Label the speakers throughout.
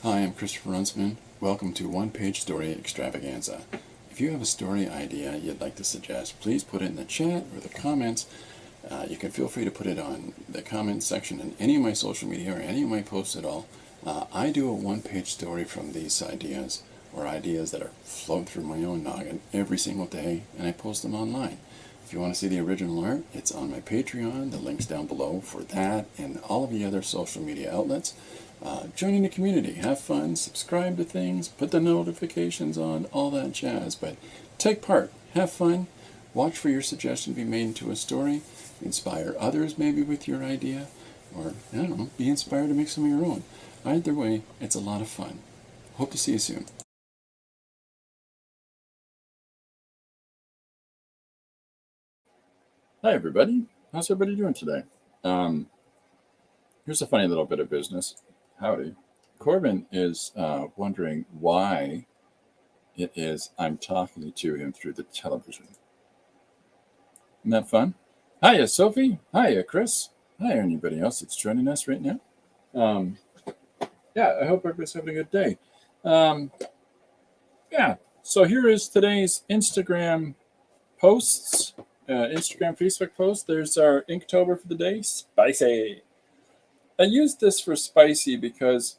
Speaker 1: Hi, I'm Christopher Runsman. Welcome to One Page Story Extravaganza. If you have a story idea you'd like to suggest, please put it in the chat or the comments. You can feel free to put it on the comments section in any of my social media or any of my posts at all. I do a one-page story from these ideas or ideas that are floating through my own noggin every single day, and I post them online. If you want to see the original art, it's on my Patreon. The link's down below for that and all of the other social media outlets. Joining the community, have fun, subscribe to things, put the notifications on, all that jazz. But take part, have fun, watch for your suggestion to be made into a story, inspire others maybe with your idea, or, I don't know, be inspired to make some of your own. Either way, it's a lot of fun. Hope to see you soon. Hi everybody, how's everybody doing today? Here's a funny little bit of business. Howdy. Corbin is wondering why it is I'm talking to him through the television. Isn't that fun? Hiya, Sophie. Hiya, Chris. Hi, anybody else that's joining us right now. Yeah, I hope everybody's having a good day. Yeah, so here is today's Instagram posts. Instagram, Facebook post. There's our Inktober for the day. Spicy. I used this for spicy because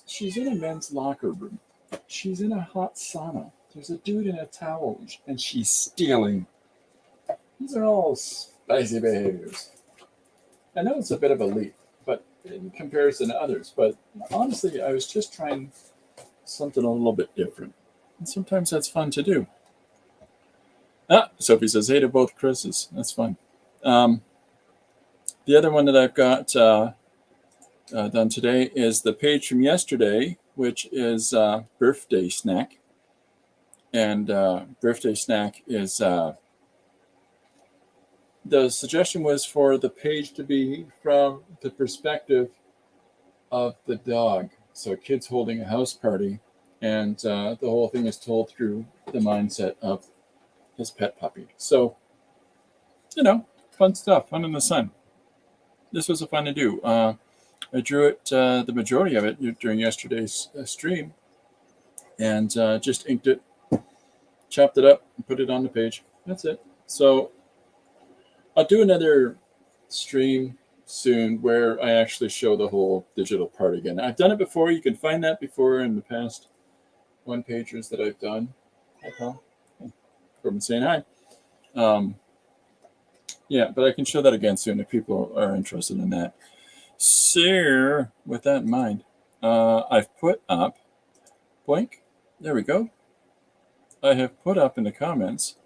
Speaker 1: she's in a men's locker room. She's in a hot sauna. There's a dude in a towel, and she's stealing. These are all spicy behaviors. I know it's a bit of a leap, but in comparison to others. But honestly, I was just trying something a little bit different. And sometimes that's fun to do. Sophie says, hey to both Chris's. That's fun. The other one that I've got done today is the page from yesterday, which is birthday snack. And birthday snack is the suggestion was for the page to be from the perspective of the dog. So kid's holding a house party, and the whole thing is told through the mindset of his pet puppy. So, fun stuff, fun in the sun. This was fun to do. I drew it, the majority of it, during yesterday's stream, and just inked it, chopped it up, and put it on the page. That's it. So I'll do another stream soon where I actually show the whole digital part again. I've done it before. You can find that before in the past one-pagers that I've done. Hi, Paul. Corbin saying hi. Yeah, but I can show that again soon if people are interested in that. So, with that in mind, I've put up, blank, there we go. I have put up in the comments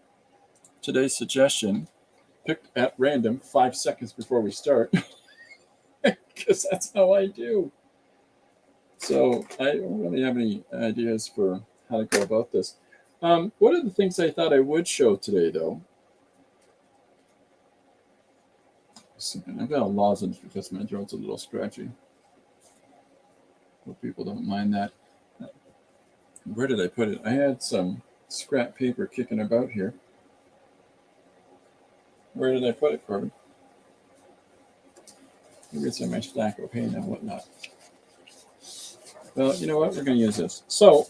Speaker 1: today's suggestion, picked at random 5 seconds before we start, because that's how I do. So I don't really have any ideas for how to go about this. One of the things I thought I would show today, though, I've got a lozenge because my throat's a little scratchy. Hope people don't mind that. Where did I put it? I had some scrap paper kicking about here. Where did I put it, Corbin? Maybe it's in my stack of paint and whatnot. Well, you know what? We're going to use this. So,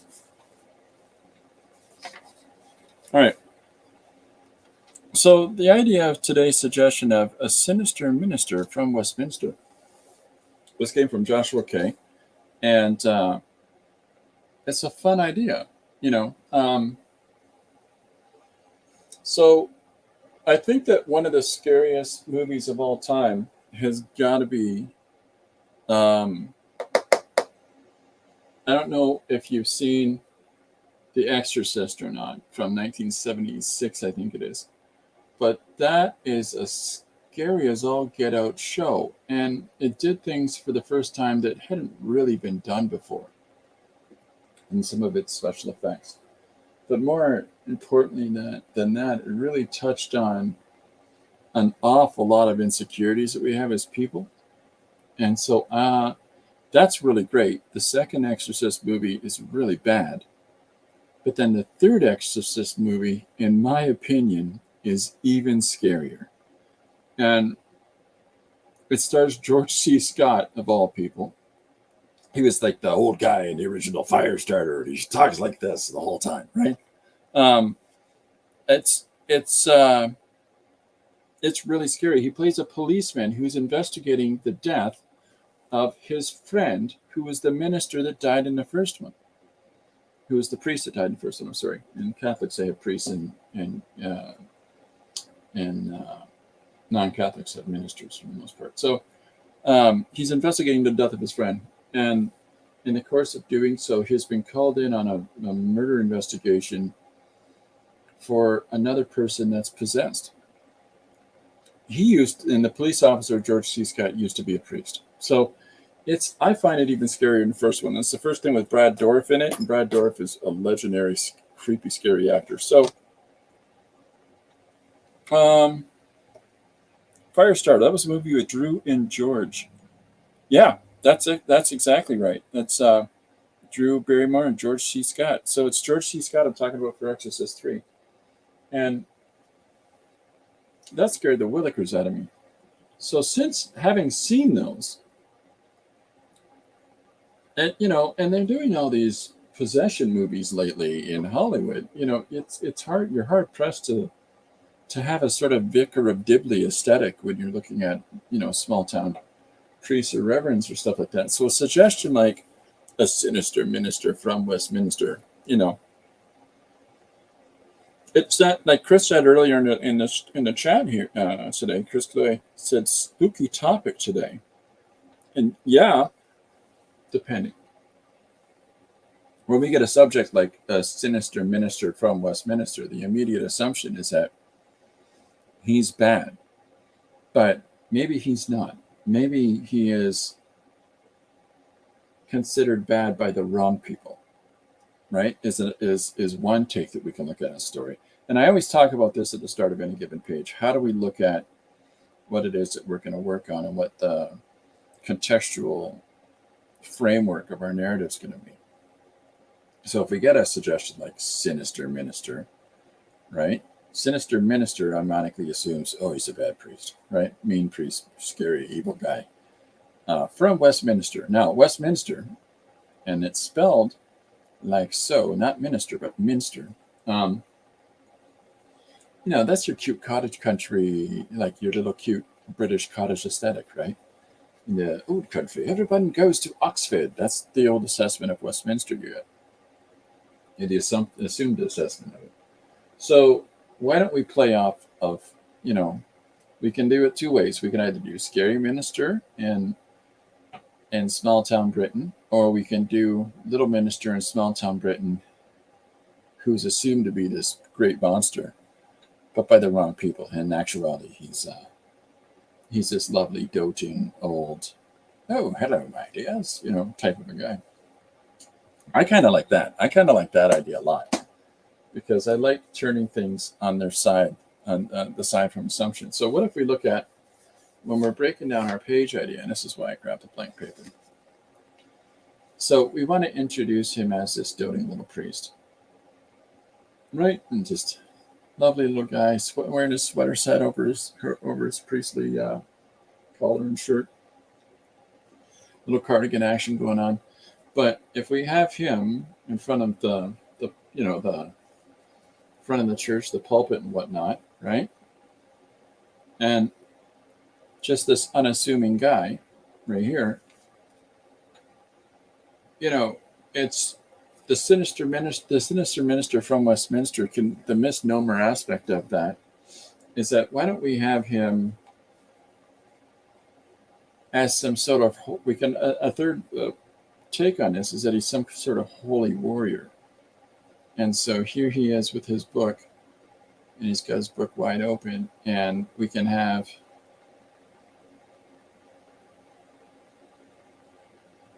Speaker 1: all right. So the idea of today's suggestion of a sinister minister from Westminster. This came from Joshua K. And it's a fun idea, So I think that one of the scariest movies of all time has got to be, I don't know if you've seen The Exorcist or not, from 1976, I think it is. But that is a scary as all get out show. And it did things for the first time that hadn't really been done before in some of its special effects. But more importantly than that, it really touched on an awful lot of insecurities that we have as people. And so that's really great. The second Exorcist movie is really bad. But then the third Exorcist movie, in my opinion, is even scarier. And it stars George C. Scott, of all people.
Speaker 2: he was like the old guy in the original Firestarter. He talks like this the whole time, right?
Speaker 1: It's it's uh, it's really scary. He plays a policeman who's investigating the death of his friend, who was the minister that died in the first one, who was the priest that died in the first one. I'm sorry. In Catholics, they have priests, and non-Catholics have ministers for the most part. So he's investigating the death of his friend, and in the course of doing so, he's been called in on a murder investigation for another person that's possessed. And the police officer, George C. Scott, used to be a priest. So I find it even scarier in the first one. It's the first thing with Brad Dourif in it, and Brad Dourif is a legendary, creepy, scary actor. So, Firestarter, that was a movie with Drew and George. Yeah, that's it. That's exactly right. That's Drew Barrymore and George C. Scott. So it's George C. Scott I'm talking about for Exorcist 3. And that scared the willikers out of me. So since having seen those, and they're doing all these possession movies lately in Hollywood, it's hard. You're hard pressed to have a sort of Vicar of Dibley aesthetic when you're looking at small town priests or reverends or stuff like that. So a suggestion like a sinister minister from Westminster, it's not like Chris said earlier in the chat here today. Chris Clay said spooky topic today, and yeah, depending. When we get a subject like a sinister minister from Westminster, the immediate assumption is that he's bad, but maybe he's not. Maybe he is considered bad by the wrong people, right? Is one take that we can look at a story. And I always talk about this at the start of any given page. How do we look at what it is that we're going to work on and what the contextual framework of our narrative is going to be? So if we get a suggestion like sinister minister, right? Sinister minister automatically assumes, oh, he's a bad priest, right? Mean priest, scary, evil guy. From Westminster. Now, Westminster, and it's spelled like so, not minister, but minster. That's your cute cottage country, like your little cute British cottage aesthetic, right? In the old country, everyone goes to Oxford. That's the old assessment of Westminster you get. The assumed assessment of it. So why don't we play off of, we can do it two ways. We can either do scary minister in small town Britain, or we can do little minister in small town Britain who's assumed to be this great monster, but by the wrong people. In actuality, he's this lovely, doting, old, oh, hello, my dears, type of a guy. I kind of like that. I kind of like that idea a lot because I like turning things on their side, on the side from assumption. So what if we look at, when we're breaking down our page idea, and this is why I grabbed the blank paper. So we want to introduce him as this doting little priest, right? And just lovely little guy wearing his sweater set over his priestly collar and shirt. Little cardigan action going on. But if we have him in front of the front of the church, the pulpit and whatnot, right? And just this unassuming guy right here, it's the sinister minister from Westminster. The misnomer aspect of that is that why don't we have him as some sort of, a third take on this is that he's some sort of holy warrior. And so here he is with his book, and he's got his book wide open, and we can have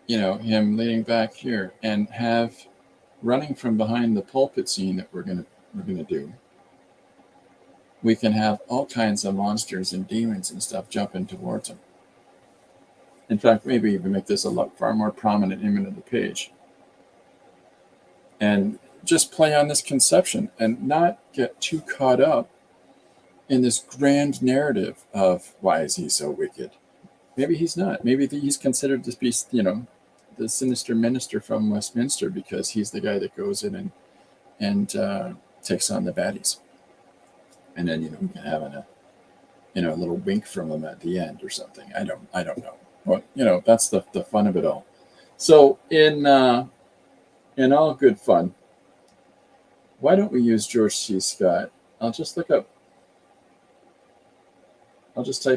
Speaker 1: him leaning back here and have running from behind the pulpit scene that we're gonna do. We can have all kinds of monsters and demons and stuff jumping towards him. In fact, maybe even make this a far more prominent image of the page. And just play on this conception and not get too caught up in this grand narrative of why is he so wicked. Maybe he's not. Maybe he's considered to be, the sinister minister from Westminster, because he's the guy that goes in and takes on the baddies. And then, you know, we can have a little wink from him at the end or something. I don't know. Well, you know, that's the fun of it all. So in all good fun, why don't we use George C. Scott? I'll just type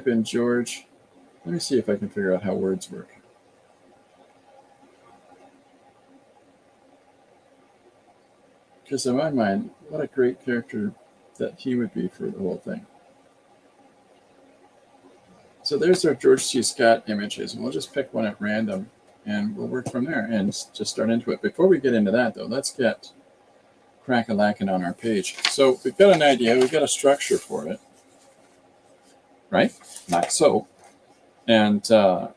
Speaker 1: in George. Let me see if I can figure out how words work. Because in my mind, what a great character that he would be for the whole thing. So there's our George C. Scott images, and we'll just pick one at random, and we'll work from there and just start into it. Before we get into that, though, let's get crack-a-lackin' on our page. So we've got an idea, we've got a structure for it, right? Like so. And so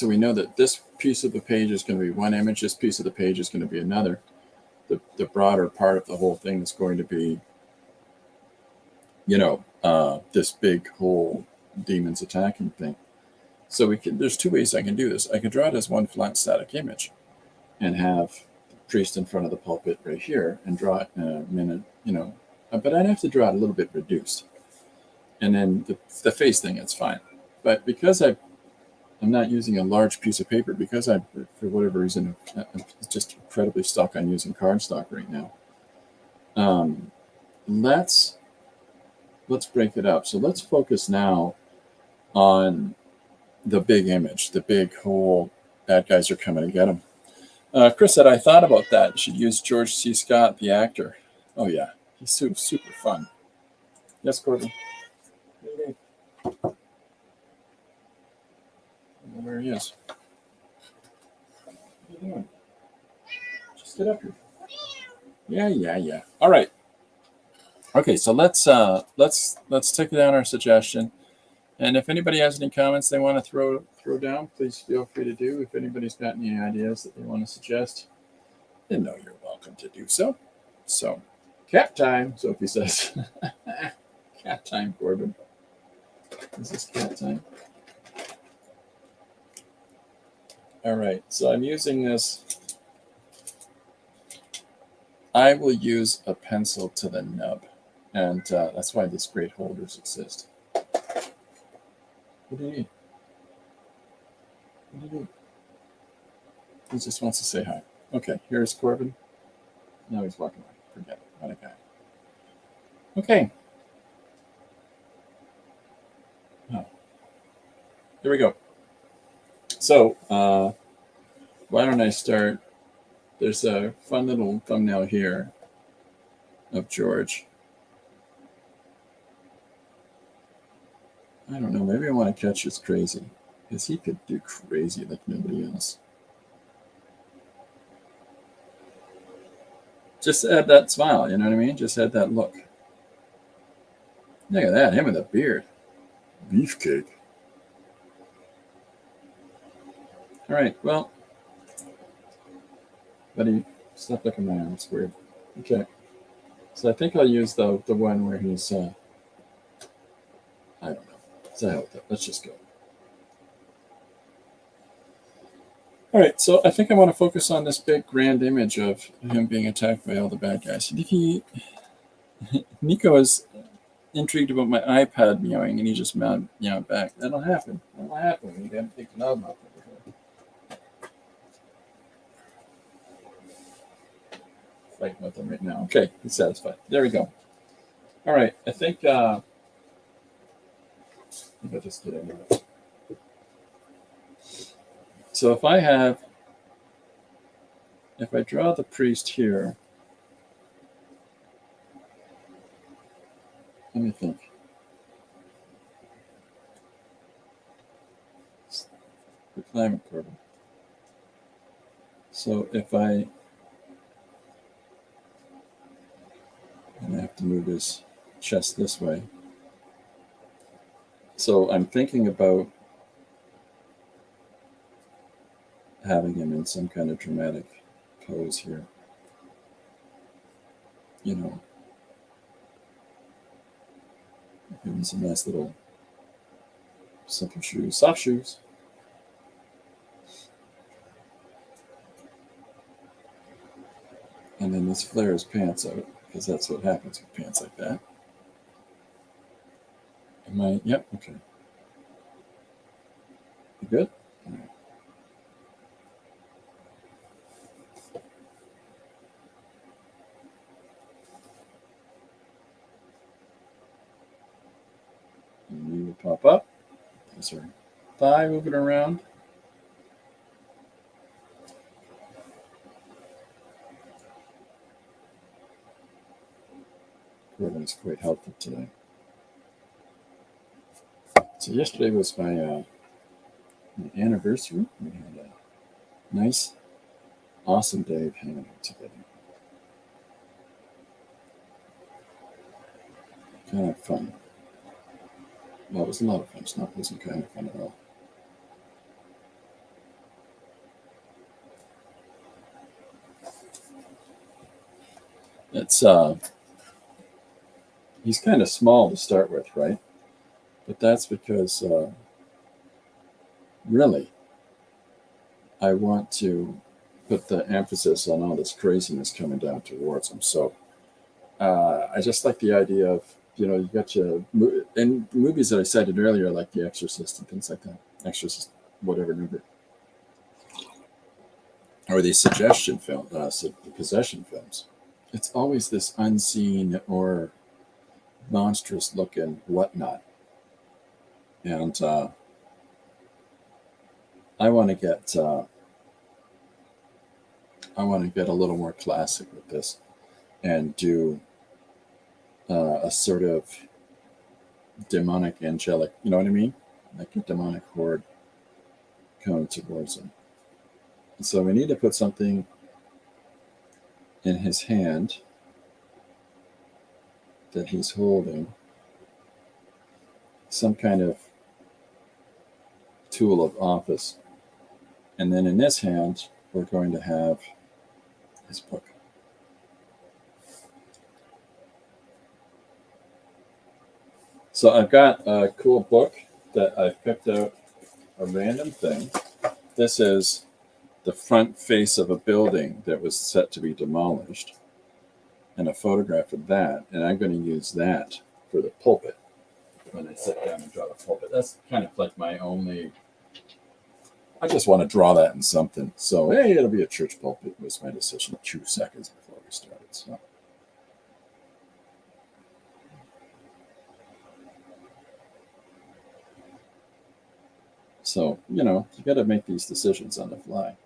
Speaker 1: we know that this piece of the page is going to be one image, this piece of the page is going to be another. The broader part of the whole thing is going to be, you know, this big whole demons attacking thing. So there's two ways I can do this. I can draw it as one flat static image and have the priest in front of the pulpit right here and draw it in a minute, you know, but I'd have to draw it a little bit reduced. And then the face thing, it's fine. But because I'm not using a large piece of paper, because I, for whatever reason, I'm just incredibly stuck on using cardstock right now. Let's break it up. So let's focus now on the big image, the big whole bad guys are coming to get him. Chris said, I thought about that. You should use George C. Scott, the actor. Oh, yeah. He's super fun. Yes, Courtney? What do you mean? I don't know where he is. What are you doing? Just get up here. Yeah. All right. Okay, so let's take down our suggestion. And if anybody has any comments they want to throw down, please feel free to do. If anybody's got any ideas that they want to suggest, then know you're welcome to do so. So, cat time, Sophie says. Cat time, Corbin. Is this cat time? All right, so I'm using this. I will use a pencil to the nub, and that's why these great holders exist. What do you need? What do you need? He just wants to say hi. Okay, here's Corbin. Now he's walking away. Forget it. What a guy. Okay. Oh. Here we go. So, why don't I start? There's a fun little thumbnail here of George. I don't know, maybe I want to catch his crazy, because he could do crazy like nobody else. Just add that smile, you know what I mean? Just add that look. Look at that, him with a beard. Beefcake. All right, well, buddy, stop looking at my arm, it's weird. Okay, so I think I'll use the one where he's, I don't know. So hell with it. Let's just go. All right, so I think I want to focus on this big grand image of him being attacked by all the bad guys. Nico is intrigued about my iPad meowing, and he just meowed back. That'll happen. That'll happen when you got to take the knob off over here. Fighting with him right now. Okay, he's satisfied. There we go. All right, I think I'll just get into it. So if I draw the priest here, let me think. The climate Corbin. So if I'm gonna have to move his chest this way. So I'm thinking about having him in some kind of dramatic pose here. You know, give him some nice little simple shoes, soft shoes. And then this flare his pants out, because that's what happens with pants like that. Am I? Yep, okay. You good? All right. And you will pop up. There's her thigh moving around. Corbin's quite helpful today. So yesterday was my anniversary. We had a nice, awesome day of hanging out together. Kind of fun. Well, it was a lot of fun. It wasn't kind of fun at all. It's he's kind of small to start with, right? But that's because really I want to put the emphasis on all this craziness coming down towards him. So I just like the idea of, you got your, and movies that I cited earlier, like The Exorcist and things like that. Exorcist, whatever number. Or the suggestion film, the possession films. It's always this unseen or monstrous looking whatnot. And I want to get a little more classic with this and do a sort of demonic, angelic, you know what I mean? Like a demonic horde coming towards him. And so we need to put something in his hand that he's holding, some kind of tool of office. And then in this hand, we're going to have his book. So I've got a cool book that I've picked out, a random thing. This is the front face of a building that was set to be demolished, and a photograph of that. And I'm going to use that for the pulpit when I sit down and draw the pulpit. That's kind of like my only. I just want to draw that in something. So, hey, it'll be a church pulpit. Was my decision 2 seconds before we started. So you got to make these decisions on the fly.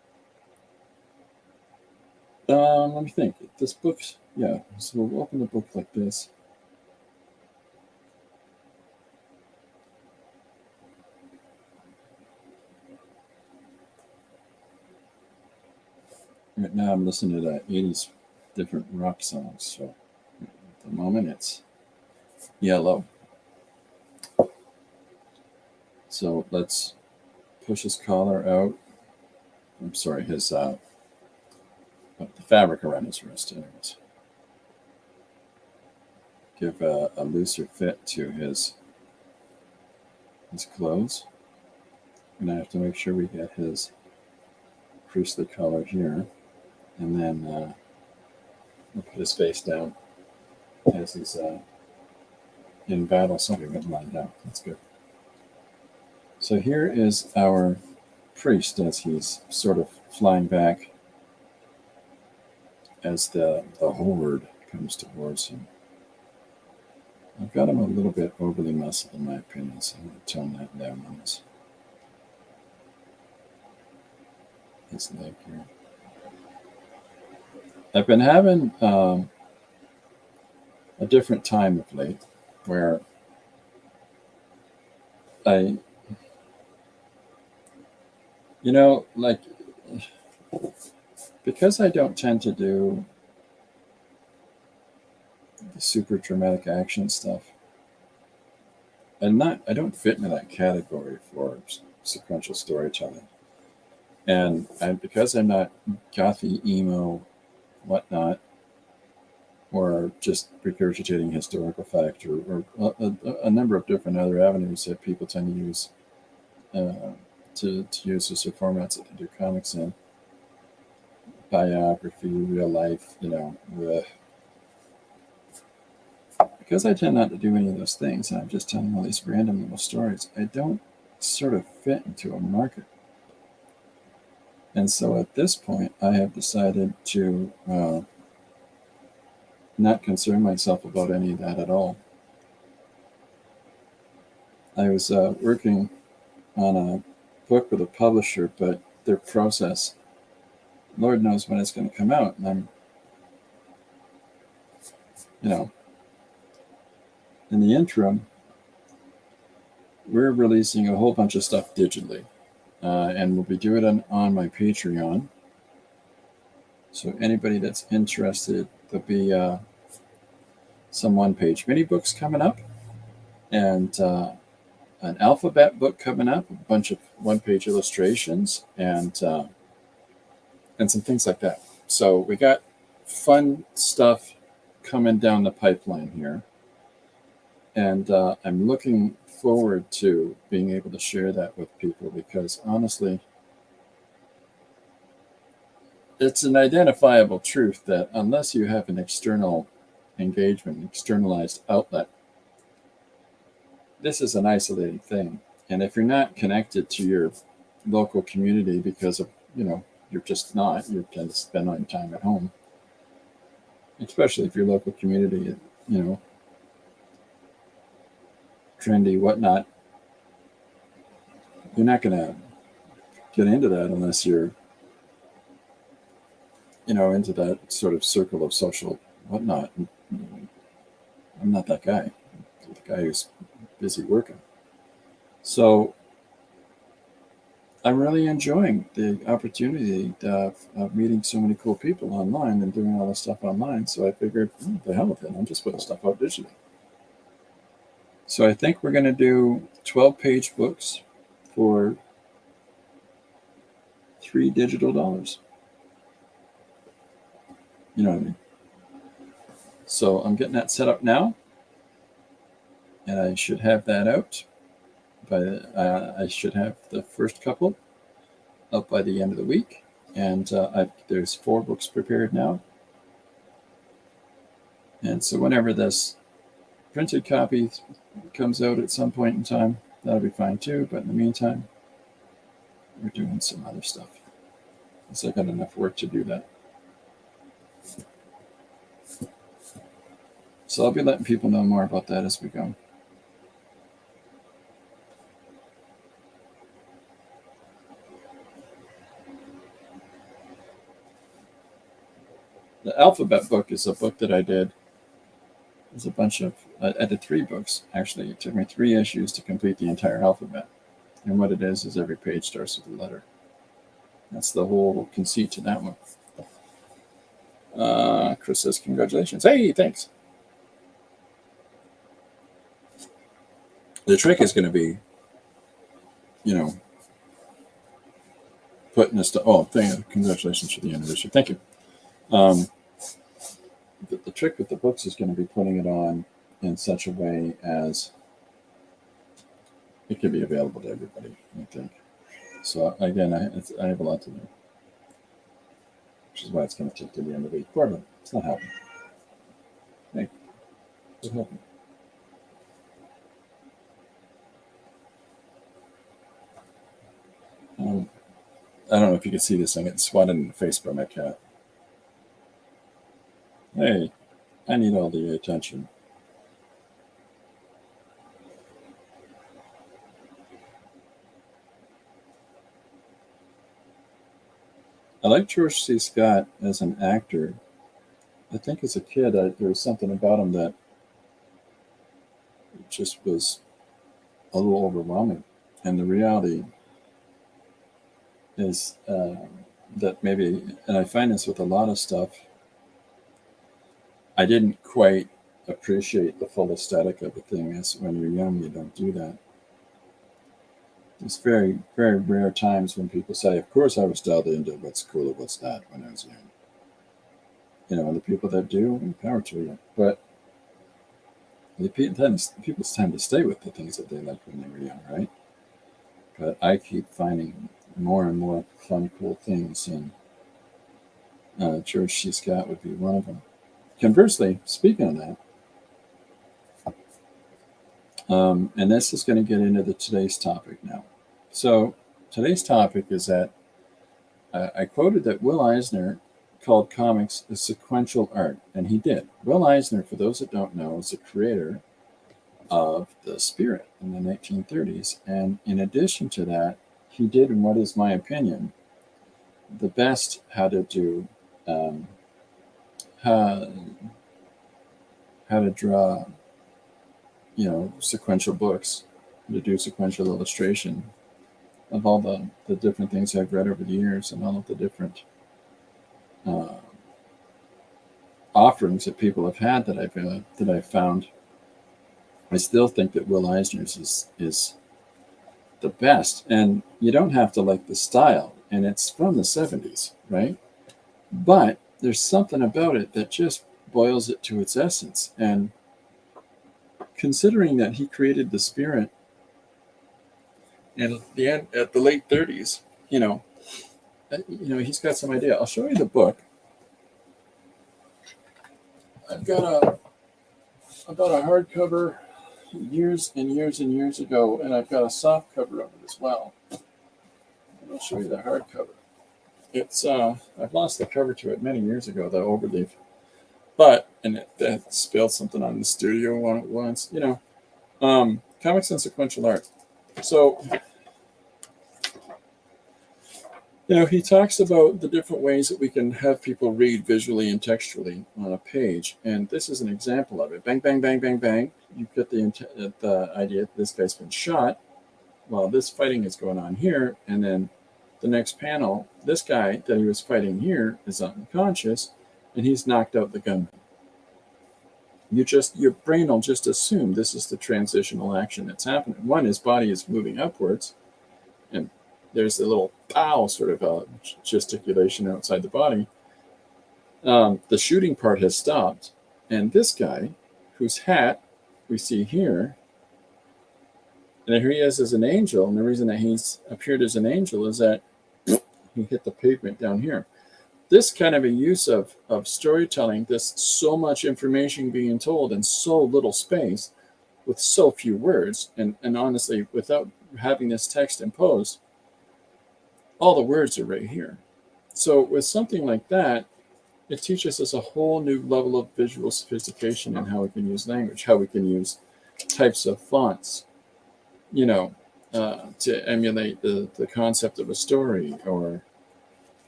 Speaker 1: Let me think. This book, yeah. So we'll open the book like this. Right now I'm listening to 80s different rock songs. So at the moment it's Yellow. So let's push his collar out. I'm sorry, his the fabric around his wrist, anyways. Give a looser fit to his clothes. And I have to make sure we get his priestly collar here. And then we'll put his face down as he's in battle. Somebody went lying down. That's good. So here is our priest as he's sort of flying back as the horde comes towards him. I've got him a little bit overly muscled in my opinion, so I'm going to tone that down on his leg here. I've been having a different time of late where because I don't tend to do the super dramatic action stuff, I don't fit into that category for sequential storytelling. And because I'm not gothy, emo, whatnot, or just regurgitating historical fact, or a number of different other avenues that people tend to use to use as formats that they do comics in. biography, real life, because I tend not to do any of those things, and I'm just telling all these random little stories, I don't sort of fit into a market. And so at this point, I have decided to not concern myself about any of that at all. I was working on a book with a publisher, but their process, Lord knows when it's going to come out. And I'm, in the interim, we're releasing a whole bunch of stuff digitally. And we'll be doing it on my Patreon. So anybody that's interested, there'll be some one-page mini books coming up, and an alphabet book coming up, a bunch of one-page illustrations, and some things like that. So we got fun stuff coming down the pipeline here, and I'm looking forward to being able to share that with people, because honestly, it's an identifiable truth that unless you have an external engagement, an externalized outlet, this is an isolating thing. And if you're not connected to your local community because of, you're just not, you tend to spend all your time at home, especially if your local community, trendy, whatnot, you're not going to get into that unless you're, into that sort of circle of social whatnot. I'm not that guy. I'm the guy who's busy working. So I'm really enjoying the opportunity of meeting so many cool people online and doing all this stuff online. So I figured, the hell with it, I'm just putting stuff out digitally. So I think we're going to do 12-page books for $3 digital. You know what I mean? So I'm getting that set up now, and I should have that out. I should have the first couple up by the end of the week, and there's 4 books prepared now. And so whenever this printed copy comes out at some point in time, that'll be fine too. But in the meantime, we're doing some other stuff, because I got enough work to do that. So I'll be letting people know more about that as we go. The alphabet book is a book that I did. There's a bunch of, I did 3 books, actually. It took me 3 issues to complete the entire alphabet. And what it is every page starts with a letter. That's the whole conceit to that one. Chris says, congratulations. Hey, thanks. The trick is going to be, putting this congratulations for the anniversary. Thank you. The trick with the books is going to be putting it on in such a way as it can be available to everybody, I think. So again, I have a lot to do, which is why it's going to take to the end of the week. Corbin, it's not happening. Hey, what's happening? I don't know if you can see this. I'm getting swatted in the face by my cat. Hey, I need all the attention. I like George C. Scott as an actor. I think as a kid, there was something about him that just was a little overwhelming. And the reality is that maybe, and I find this with a lot of stuff, I didn't quite appreciate the full aesthetic of a thing. As when you're young, you don't do that. There's very, very rare times when people say, of course I was dialed into what's cool or what's not when I was young. And the people that do, power to you. But people tend to stay with the things that they liked when they were young, right? But I keep finding more and more fun, cool things. And George C. Scott would be one of them. Conversely, speaking of that, and this is going to get into today's topic now. So today's topic is that I quoted that Will Eisner called comics a sequential art, and he did. Will Eisner, for those that don't know, is the creator of the Spirit in the 1930s, and in addition to that, he did, in what is my opinion, the best how to do how to draw, sequential books, to do sequential illustration of all the different things I've read over the years and all of the different offerings that people have had that I've found. I still think that Will Eisner's is the best, and you don't have to like the style, and it's from the 70s, right? But there's something about it that just boils it to its essence. And considering that he created the Spirit and at the late 30s, he's got some idea. I'll show you the book. I've got about a hardcover years and years and years ago, and I've got a soft cover of it as well. And I'll show you the hardcover. It's I've lost the cover to it many years ago, the overleaf. But that spilled something on the studio one at once. Comics and sequential art. So, he talks about the different ways that we can have people read visually and textually on a page, and this is an example of it. Bang, bang, bang, bang, bang. You get the idea that this guy's been shot while this fighting is going on here, and then the next panel, this guy that he was fighting here is unconscious, and he's knocked out the gunman. Your brain will just assume this is the transitional action that's happening. One, his body is moving upwards, and there's a little pow sort of gesticulation outside the body. The shooting part has stopped, and this guy, whose hat we see here, and here he is as an angel, and the reason that he's appeared as an angel is that he hit the pavement down here. This kind of a use of storytelling, this so much information being told in so little space with so few words, and honestly, without having this text imposed, all the words are right here. So with something like that, it teaches us a whole new level of visual sophistication in how we can use language, how we can use types of fonts, to emulate the concept of a story. Or,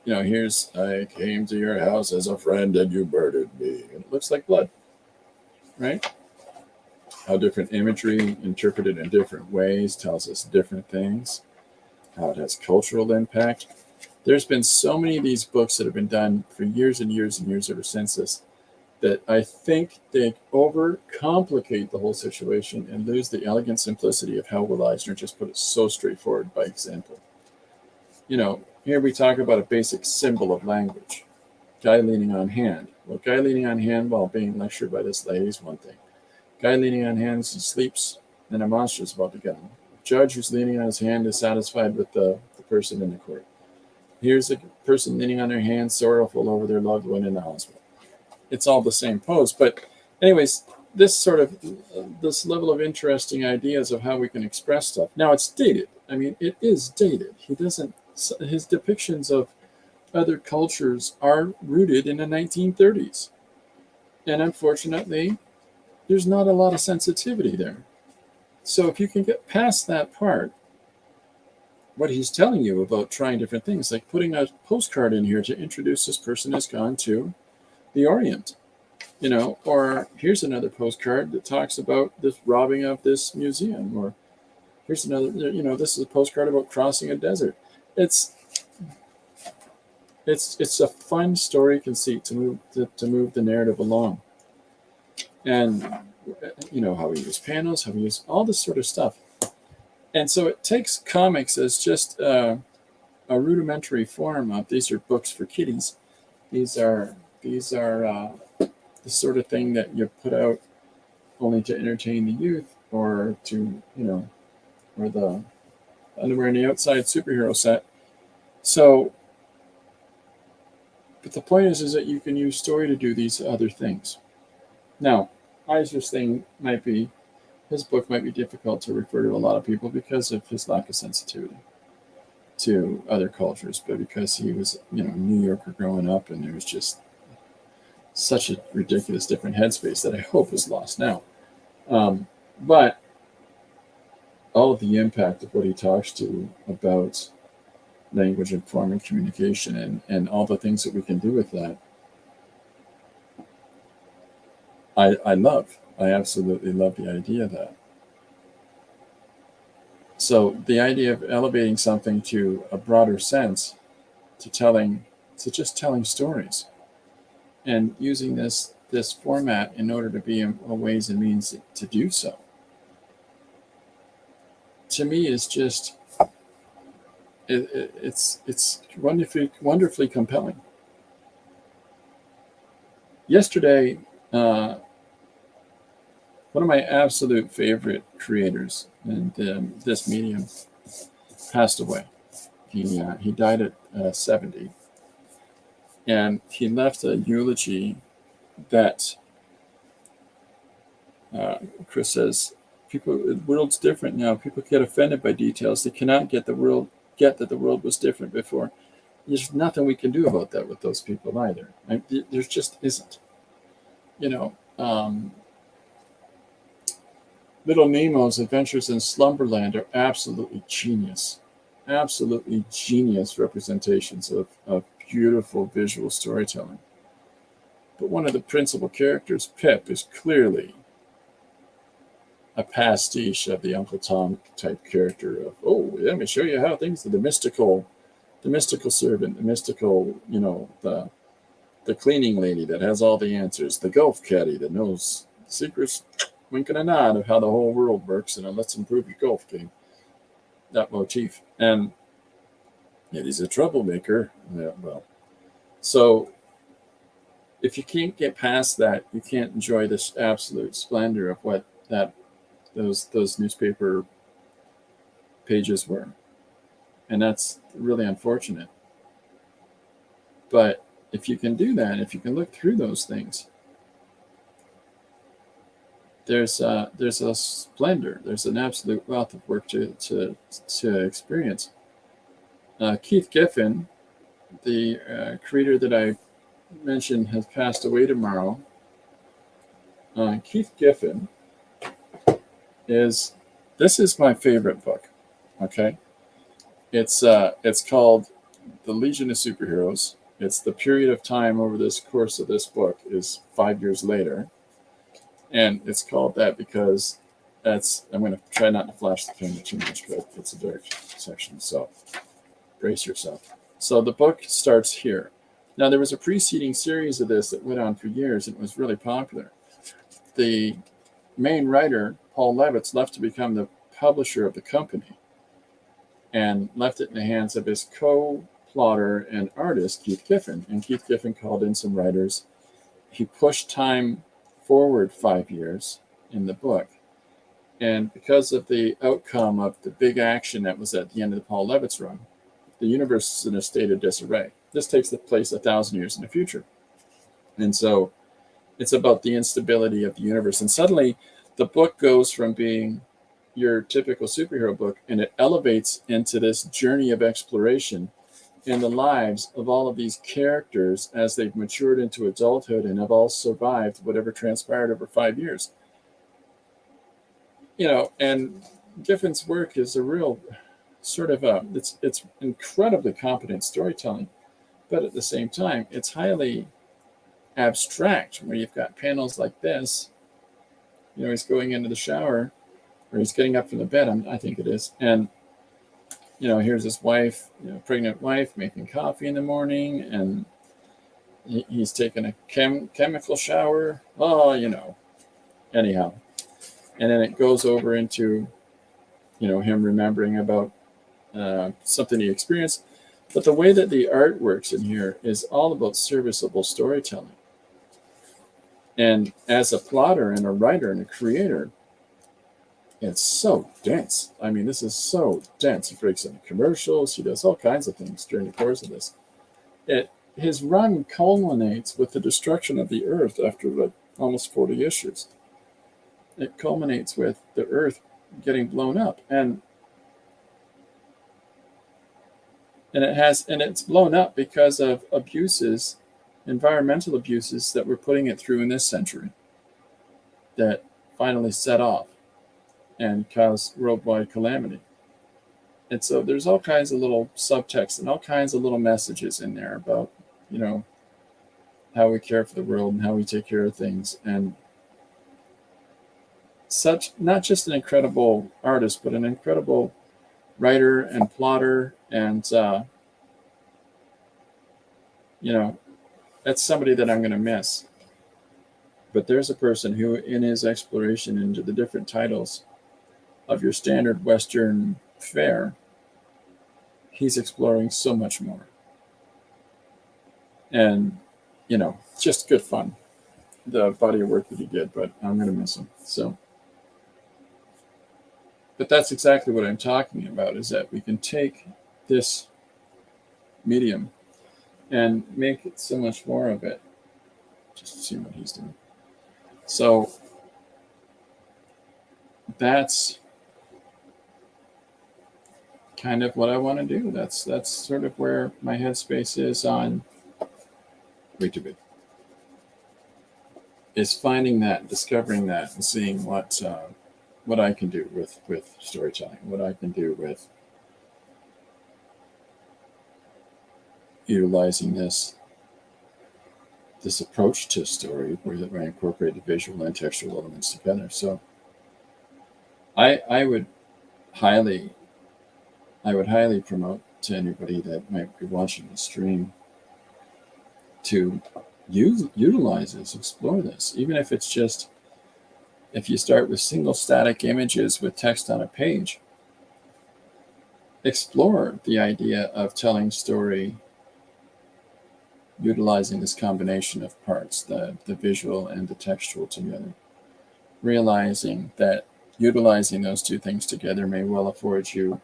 Speaker 1: here's, I came to your house as a friend and you murdered me. And it looks like blood, right? How different imagery interpreted in different ways tells us different things. How it has cultural impact. There's been so many of these books that have been done for years and years and years ever since this, that I think they overcomplicate the whole situation and lose the elegant simplicity of how Will Eisner just put it so straightforward by example. Here we talk about a basic symbol of language. Guy leaning on hand. Well, guy leaning on hand while being lectured by this lady is one thing. Guy leaning on hands, he sleeps, and a monster is about to get him. Judge who's leaning on his hand is satisfied with the person in the court. Here's a person leaning on their hand, sorrowful over their loved one in the hospital. It's all the same pose. But anyways, this level of interesting ideas of how we can express stuff. Now it's dated. I mean, it is dated. His depictions of other cultures are rooted in the 1930s. And unfortunately, there's not a lot of sensitivity there. So if you can get past that part, what he's telling you about trying different things, like putting a postcard in here to introduce this person has gone to the Orient, or here's another postcard that talks about this robbing of this museum, or here's another, this is a postcard about crossing a desert. It's a fun story conceit to move the narrative along. And how we use panels, how we use all this sort of stuff. And so it takes comics as just a rudimentary form of, these are books for kiddies. These are the sort of thing that you put out only to entertain the youth, or to, or the underwear on the outside superhero set. So
Speaker 3: But the point is that you can use story to do these other things. Now, Eisner's his book might be difficult to refer to a lot of people because of his lack of sensitivity to other cultures, but because he was, a New Yorker growing up, and there was just such a ridiculous different headspace that I hope is lost now. But all of the impact of what he talks to about language and form and communication and all the things that we can do with that, I love. I absolutely love the idea of that. So the idea of elevating something to a broader sense, to just telling stories, and using this format in order to be a ways and means to do so, to me is just it's wonderfully compelling. Yesterday, one of my absolute favorite creators in this medium passed away. He died at 70, and he left a eulogy that Chris says, the world's different now. People get offended by details. They cannot get that the world was different before. There's nothing we can do about that with those people either. There just isn't. Little Nemo's Adventures in Slumberland are absolutely genius representations of beautiful visual storytelling. But one of the principal characters, Pip, is clearly a pastiche of the Uncle Tom type character of, let me show you how things are the mystical servant, the mystical, the cleaning lady that has all the answers, the golf caddy that knows secrets, wink and a nod of how the whole world works, and let's improve your golf game. That motif. And yet he's a troublemaker. Yeah, well. So if you can't get past that, you can't enjoy this absolute splendor of what those newspaper pages were. And that's really unfortunate. But if you can do that, if you can look through those things, there's a splendor, there's an absolute wealth of work to experience. Keith Giffen, the creator that I mentioned, has passed away tomorrow. Keith Giffen this is my favorite book. Okay, it's called The Legion of Superheroes. It's the period of time over this course of this book is 5 years later. And it's called that because I'm going to try not to flash the camera too much, but it's a dark section, so brace yourself. So the book starts here. Now, there was a preceding series of this that went on for years, and it was really popular. The main writer, Paul Levitz, left to become the publisher of the company and left it in the hands of his co-plotter and artist, Keith Giffen. And Keith Giffen called in some writers. He pushed time forward 5 years in the book. And because of the outcome of the big action that was at the end of the Paul Levitz run, the universe is in a state of disarray. This takes place 1,000 years in the future. And so it's about the instability of the universe. And suddenly the book goes from being your typical superhero book, and it elevates into this journey of exploration in the lives of all of these characters as they've matured into adulthood and have all survived whatever transpired over 5 years. And Giffen's work is a real sort of it's incredibly competent storytelling, but at the same time, it's highly abstract, where you've got panels like this. He's going into the shower, or he's getting up from the bed, I think it is, and here's his wife, pregnant wife, making coffee in the morning, and he's taking a chemical shower. Anyhow. And then it goes over into, him remembering about something he experienced. But the way that the art works in here is all about serviceable storytelling. And as a plotter and a writer and a creator, it's so dense. I mean, this is so dense. He breaks into commercials. He does all kinds of things during the course of this. his run culminates with the destruction of the Earth after like almost 40 issues. It culminates with the Earth getting blown up, and it's blown up because of abuses, environmental abuses that we're putting it through in this century that finally set off and caused worldwide calamity. And so there's all kinds of little subtext and all kinds of little messages in there about, you know, how we care for the world and how we take care of things. And such, not just an incredible artist, but an incredible writer and plotter. And, you know, that's somebody that I'm going to miss. But there's a person who, in his exploration into the different titles of your standard Western fare, he's exploring so much more. And, you know, just good fun, the body of work that he did, but I'm going to miss him. So, but that's exactly what I'm talking about, is that we can take this medium and make it so much more of it. Just see what he's doing. So that's kind of what I want to do. That's sort of where my headspace is on wait a bit. Is finding that, discovering that, and seeing what I can do with storytelling, what I can do with utilizing this approach to story where I incorporate the visual and textual elements together. So I would highly promote to anybody that might be watching the stream to utilize this, explore this, even if it's just, if you start with single static images with text on a page, explore the idea of telling story utilizing this combination of parts, the visual and the textual together, realizing that utilizing those two things together may well afford you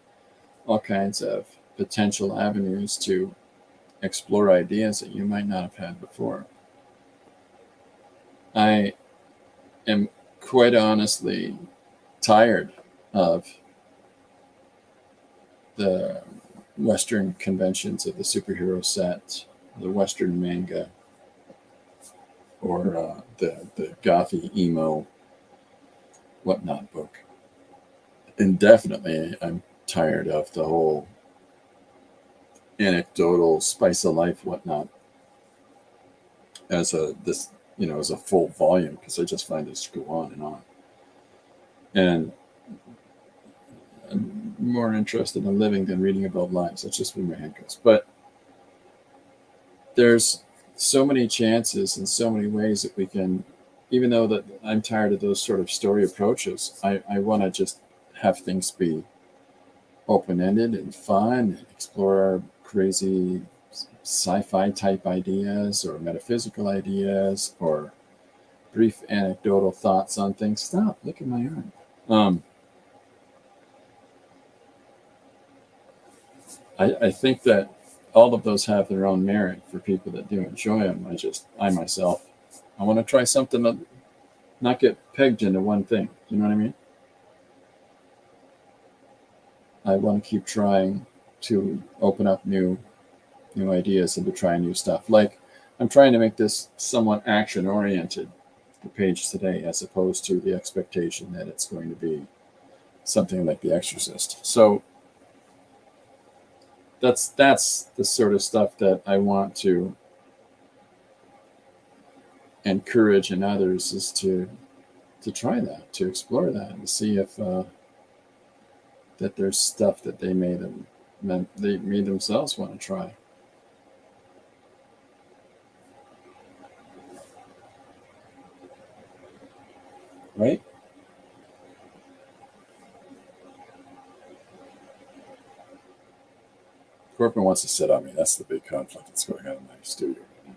Speaker 3: all kinds of potential avenues to explore ideas that you might not have had before. I am quite honestly tired of the Western conventions of the superhero set, the Western manga, or the gothy emo whatnot book. And definitely I'm tired of the whole anecdotal spice of life whatnot as a full volume, because I just find it to go on and on. And I'm more interested in living than reading about lives. That's just where my head goes. But there's so many chances and so many ways that we can, even though that I'm tired of those sort of story approaches, I want to just have things be open-ended and fun and explore crazy sci-fi type ideas or metaphysical ideas or brief anecdotal thoughts on things. Stop, look at my arm. I think that all of those have their own merit for people that do enjoy them. I myself want to try something that not get pegged into one thing. You know what I mean? I want to keep trying to open up new ideas and to try new stuff. Like, I'm trying to make this somewhat action-oriented, the page today, as opposed to the expectation that it's going to be something like The Exorcist. So that's the sort of stuff that I want to encourage in others, is to try that, to explore that, and see if that there's stuff that they may themselves want to try. Right? Corbin wants to sit on me. That's the big conflict that's going on in my studio right now.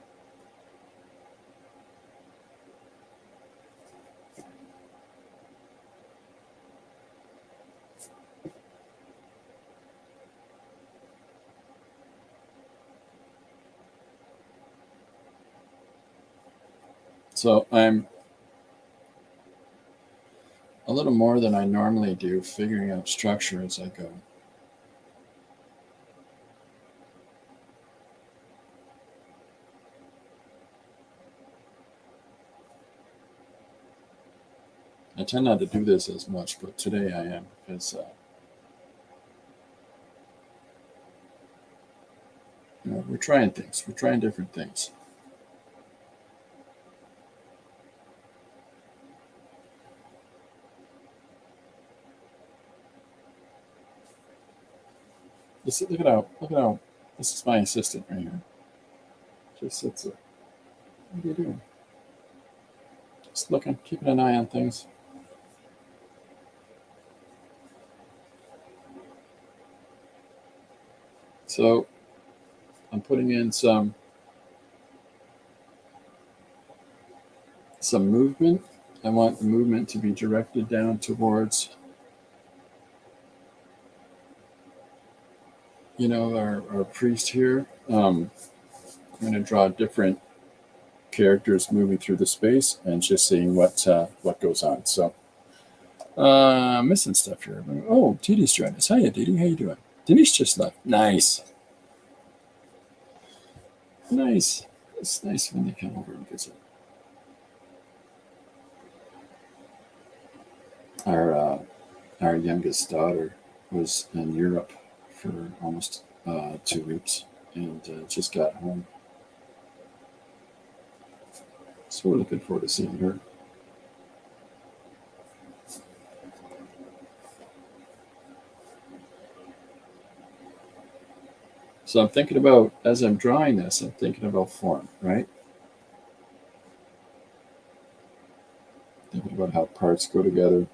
Speaker 3: So I'm a little more than I normally do figuring out structure as I go. I tend not to do this as much, but today I am, because we're trying things. We're trying different things. Look at how, this is my assistant right here. Just sits there. What are you doing? Just looking, keeping an eye on things. So I'm putting in some movement. I want the movement to be directed down towards, our priest here. I'm going to draw different characters moving through the space and just seeing what goes on. So missing stuff here. Oh, Didi's joined us. Hiya, Didi. How you doing? Denise just left. Nice. Nice. It's nice when they come over and visit. Our youngest daughter was in Europe for almost 2 weeks and just got home. So we're looking forward to seeing her. So I'm thinking about, as I'm drawing this, I'm thinking about form, right? Thinking about how parts go together.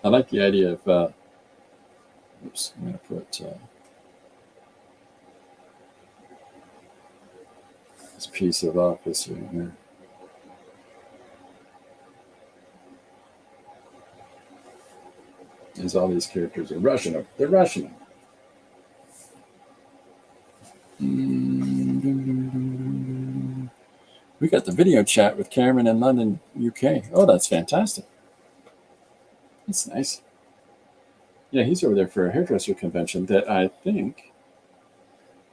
Speaker 3: I like the idea of, oops, I'm going to put this piece of office in here. As all these characters are rushing them. They're rushing them. We got the video chat with Cameron in London, UK. Oh, that's fantastic. That's nice. Yeah, he's over there for a hairdresser convention that I think.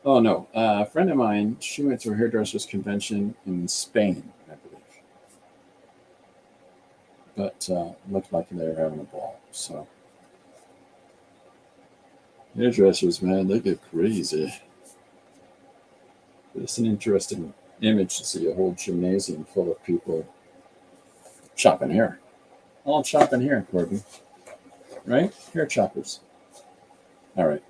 Speaker 3: Oh, no. A friend of mine, she went to a hairdresser's convention in Spain, I believe. But looked like they were having a ball. So, hairdressers, man, they get crazy. It's an interesting image to see a whole gymnasium full of people chopping hair. All chopping hair, Corbin. Right? Hair choppers. All right.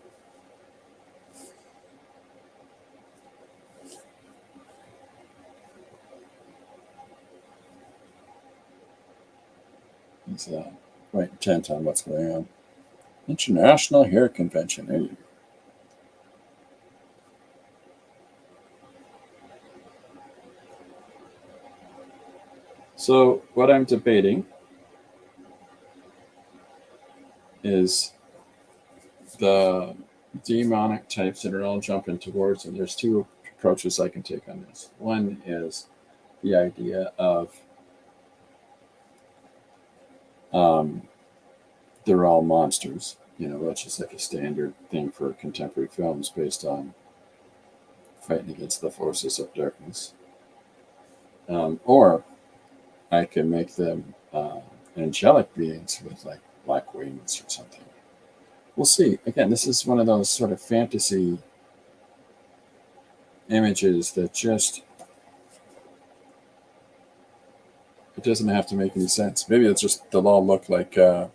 Speaker 3: He's quite intent on what's going on. International Hair Convention. There you go. So what I'm debating is the demonic types that are all jumping towards, and there's two approaches I can take on this. One is the idea of they're all monsters. That's just like a standard thing for contemporary films based on fighting against the forces of darkness. Or I can make them angelic beings with like black wings or something. We'll see. Again, this is one of those sort of fantasy images that just, it doesn't have to make any sense. Maybe it's just they'll all look like cover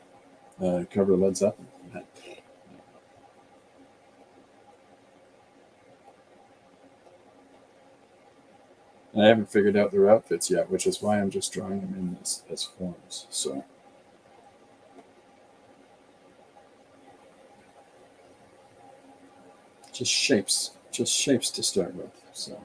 Speaker 3: of Led Zeppelin. And I haven't figured out their outfits yet, which is why I'm just drawing them in as forms. So just shapes to start with. So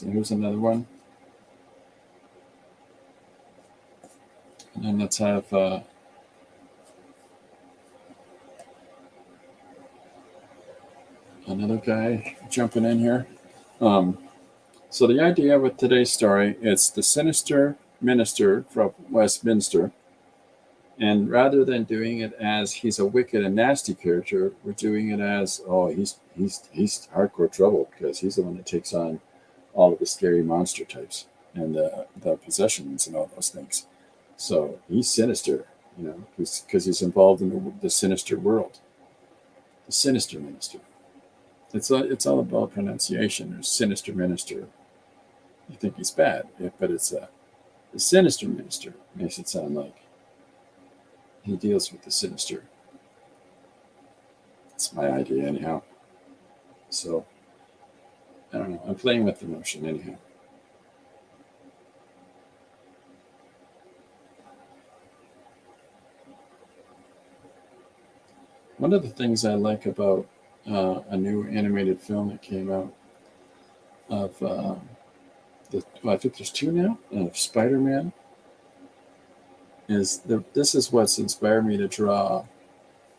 Speaker 3: So here's another one. And then let's have another guy jumping in here. So the idea with today's story, it's the sinister minister from Westminster. And rather than doing it as he's a wicked and nasty character, we're doing it as, oh, he's hardcore trouble because he's the one that takes on all of the scary monster types and the possessions and all those things. So he's sinister, you know, because he's involved in the sinister world. The sinister minister. It's all about pronunciation. There's sinister minister. You think he's bad, but it's the sinister minister makes it sound like he deals with the sinister. It's my idea anyhow. So I don't know. I'm playing with the notion anyhow. One of the things I like about a new animated film that came out of I think there's two now of Spider-Man. This is what's inspired me to draw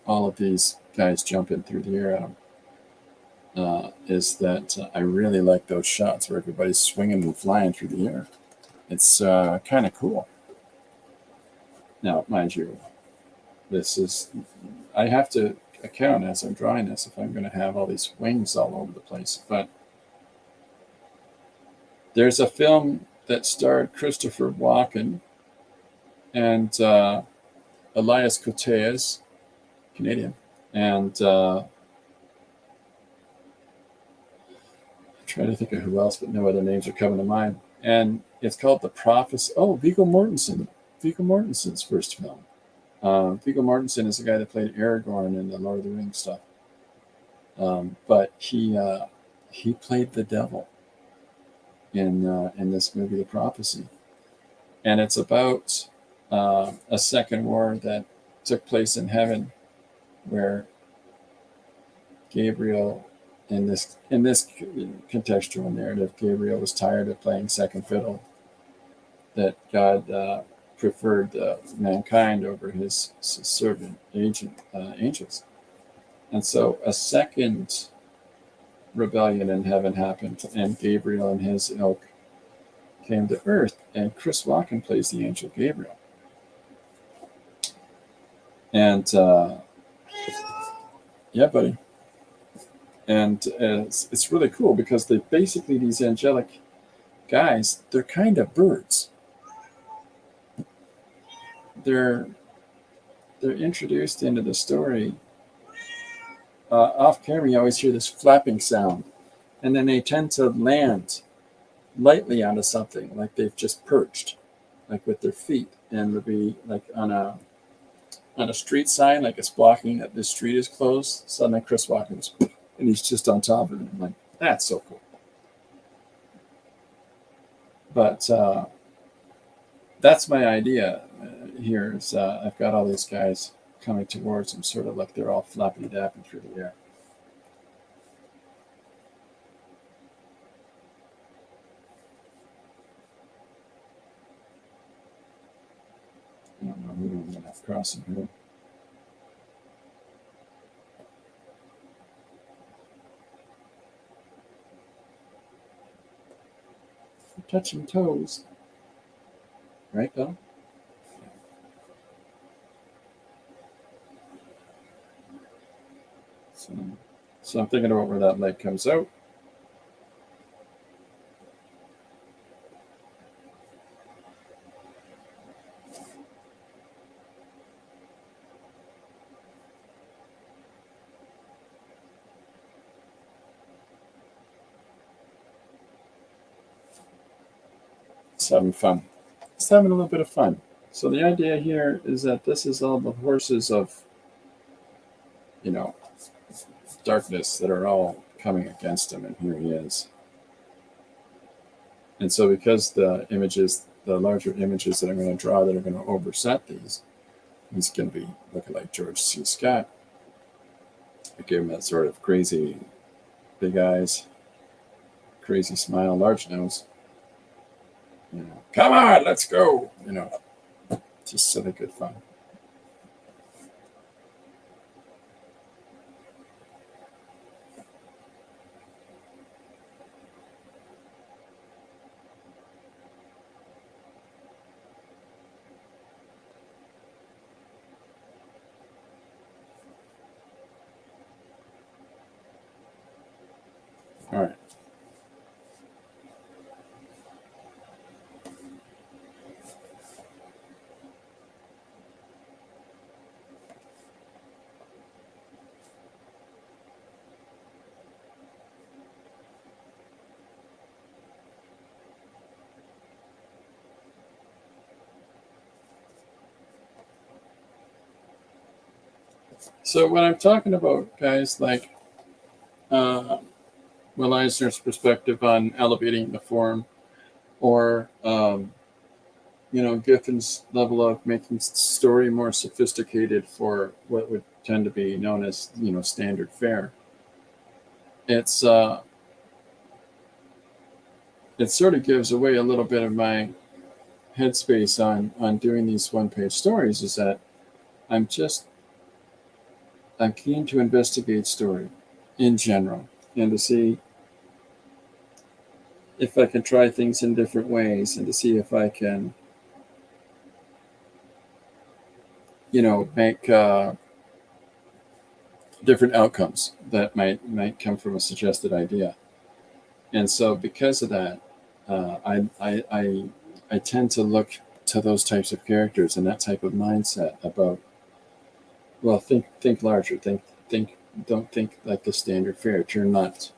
Speaker 3: all of these guys jumping through the air at them. Is that I really like those shots where everybody's swinging and flying through the air. It's kind of cool. Now, mind you, I have to account as I'm drawing this if I'm going to have all these wings all over the place. But there's a film that starred Christopher Walken and Elias Koteas, Canadian, and I'm trying to think of who else, but no other names are coming to mind. And it's called The Prophecy. Oh, Viggo Mortensen. Viggo Mortensen's first film. Viggo Mortensen is the guy that played Aragorn in the Lord of the Rings stuff. But he played the devil in this movie, The Prophecy. And it's about a second war that took place in heaven, where Gabriel, in this contextual narrative, Gabriel was tired of playing second fiddle. That God preferred mankind over his servant angels, and so a second rebellion in heaven happened, and Gabriel and his ilk came to earth, and Chris Walken plays the angel Gabriel. And yeah, buddy. And it's really cool because these angelic guys, they're kind of birds. They're introduced into the story. Off camera, you always hear this flapping sound, and then they tend to land lightly onto something, like they've just perched, like with their feet, and would be like on a street sign, like it's blocking that this street is closed. Suddenly, Chris Walken's, and he's just on top of it. I'm like, that's so cool. But that's my idea here. Is I've got all these guys coming towards him, sort of like they're all flappy dapping through the air. I don't know who I'm going to have crossing here. Touching toes. Right, Bill? So I'm thinking about where that leg comes out. It's having fun. It's having a little bit of fun. So the idea here is that this is all the horses of, darkness that are all coming against him, and here he is. And so because the larger images that I'm going to draw that are going to overset these, he's going to be looking like George C. Scott. I give him that sort of crazy big eyes. crazy smile, large nose. Come on, let's go. Just silly good fun. All right. So when I'm talking about guys like Will Eisner's perspective on elevating the form, or Giffen's level of making story more sophisticated for what would tend to be known as standard fare, it's it sort of gives away a little bit of my headspace on doing these one-page stories. Is that I'm keen to investigate story in general and to see if I can try things in different ways and to see if I can, make different outcomes that might come from a suggested idea. And so because of that, I tend to look to those types of characters and that type of mindset about, well, think larger, don't think like the standard fare. Turn nuts,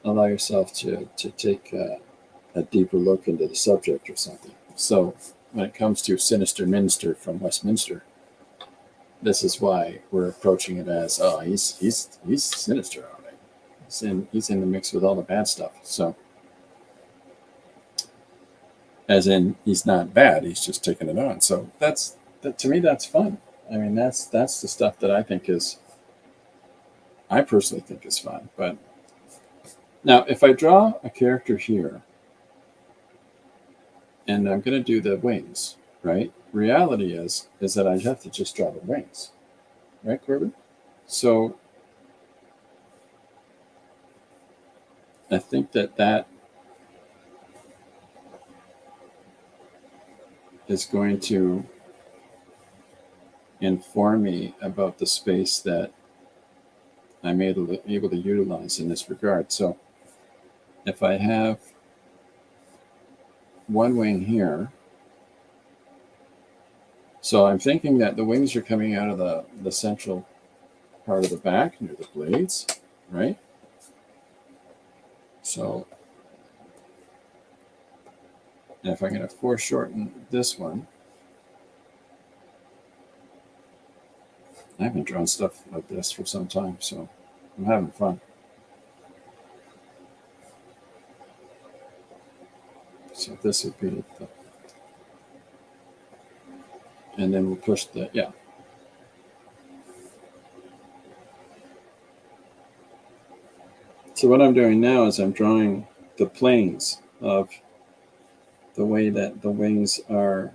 Speaker 3: allow yourself to take a deeper look into the subject or something. So when it comes to Sinister Minister from Westminster, this is why we're approaching it as, oh, he's sinister, all right. He's in the mix with all the bad stuff. So, as in, he's not bad. He's just taking it on. So that to me, that's fun. I mean, that's the stuff that I personally think is fun. But now, if I draw a character here, and I'm going to do the wings, right? Reality is that I have to just draw the wings, right, Corbin? So I think that is going to inform me about the space that I'm able to utilize in this regard. So if I have one wing here, so I'm thinking that the wings are coming out of the central part of the back near the blades, right? So if I'm going to foreshorten this one, I haven't drawn stuff like this for some time, so I'm having fun. So this would be and then we'll push yeah. So what I'm doing now is I'm drawing the planes of the way that the wings are.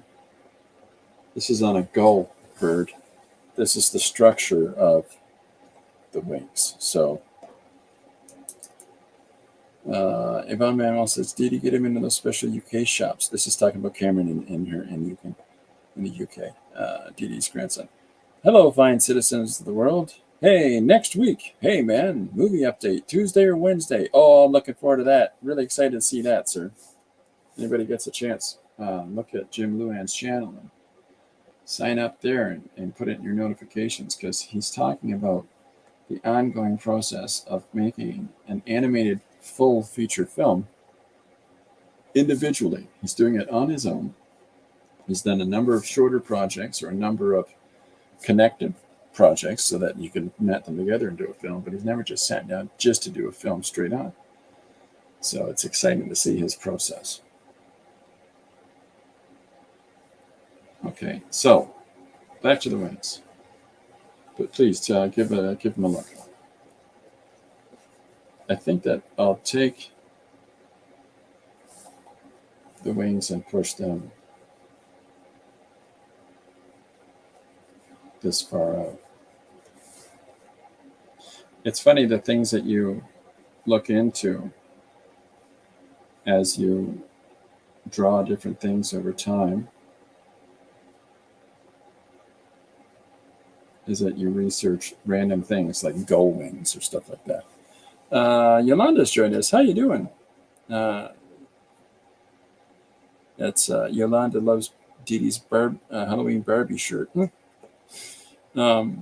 Speaker 3: This is on a gull bird. This is the structure of the wings. So Yvonne Manuel says, did you get him into those special UK shops? This is talking about Cameron in the UK, Dee Dee's grandson. Hello, fine citizens of the world. Hey, next week. Hey, man, movie update, Tuesday or Wednesday. Oh, I'm looking forward to that. Really excited to see that, sir. Anybody gets a chance, look at Jim Luann's channel and sign up there and put it in your notifications, because he's talking about the ongoing process of making an animated full feature film individually. He's doing it on his own. He's done a number of shorter projects or a number of connected projects so that you can net them together and do a film, but he's never just sat down just to do a film straight on. So it's exciting to see his process. Okay, so back to the wings. But please give him a look. I think that I'll take the wings and push them this far out. It's funny, the things that you look into as you draw different things over time is that you research random things like gull wings or stuff like that. Yolanda's joined us. How you doing? That's Yolanda loves Dee Dee's Halloween Barbie shirt. I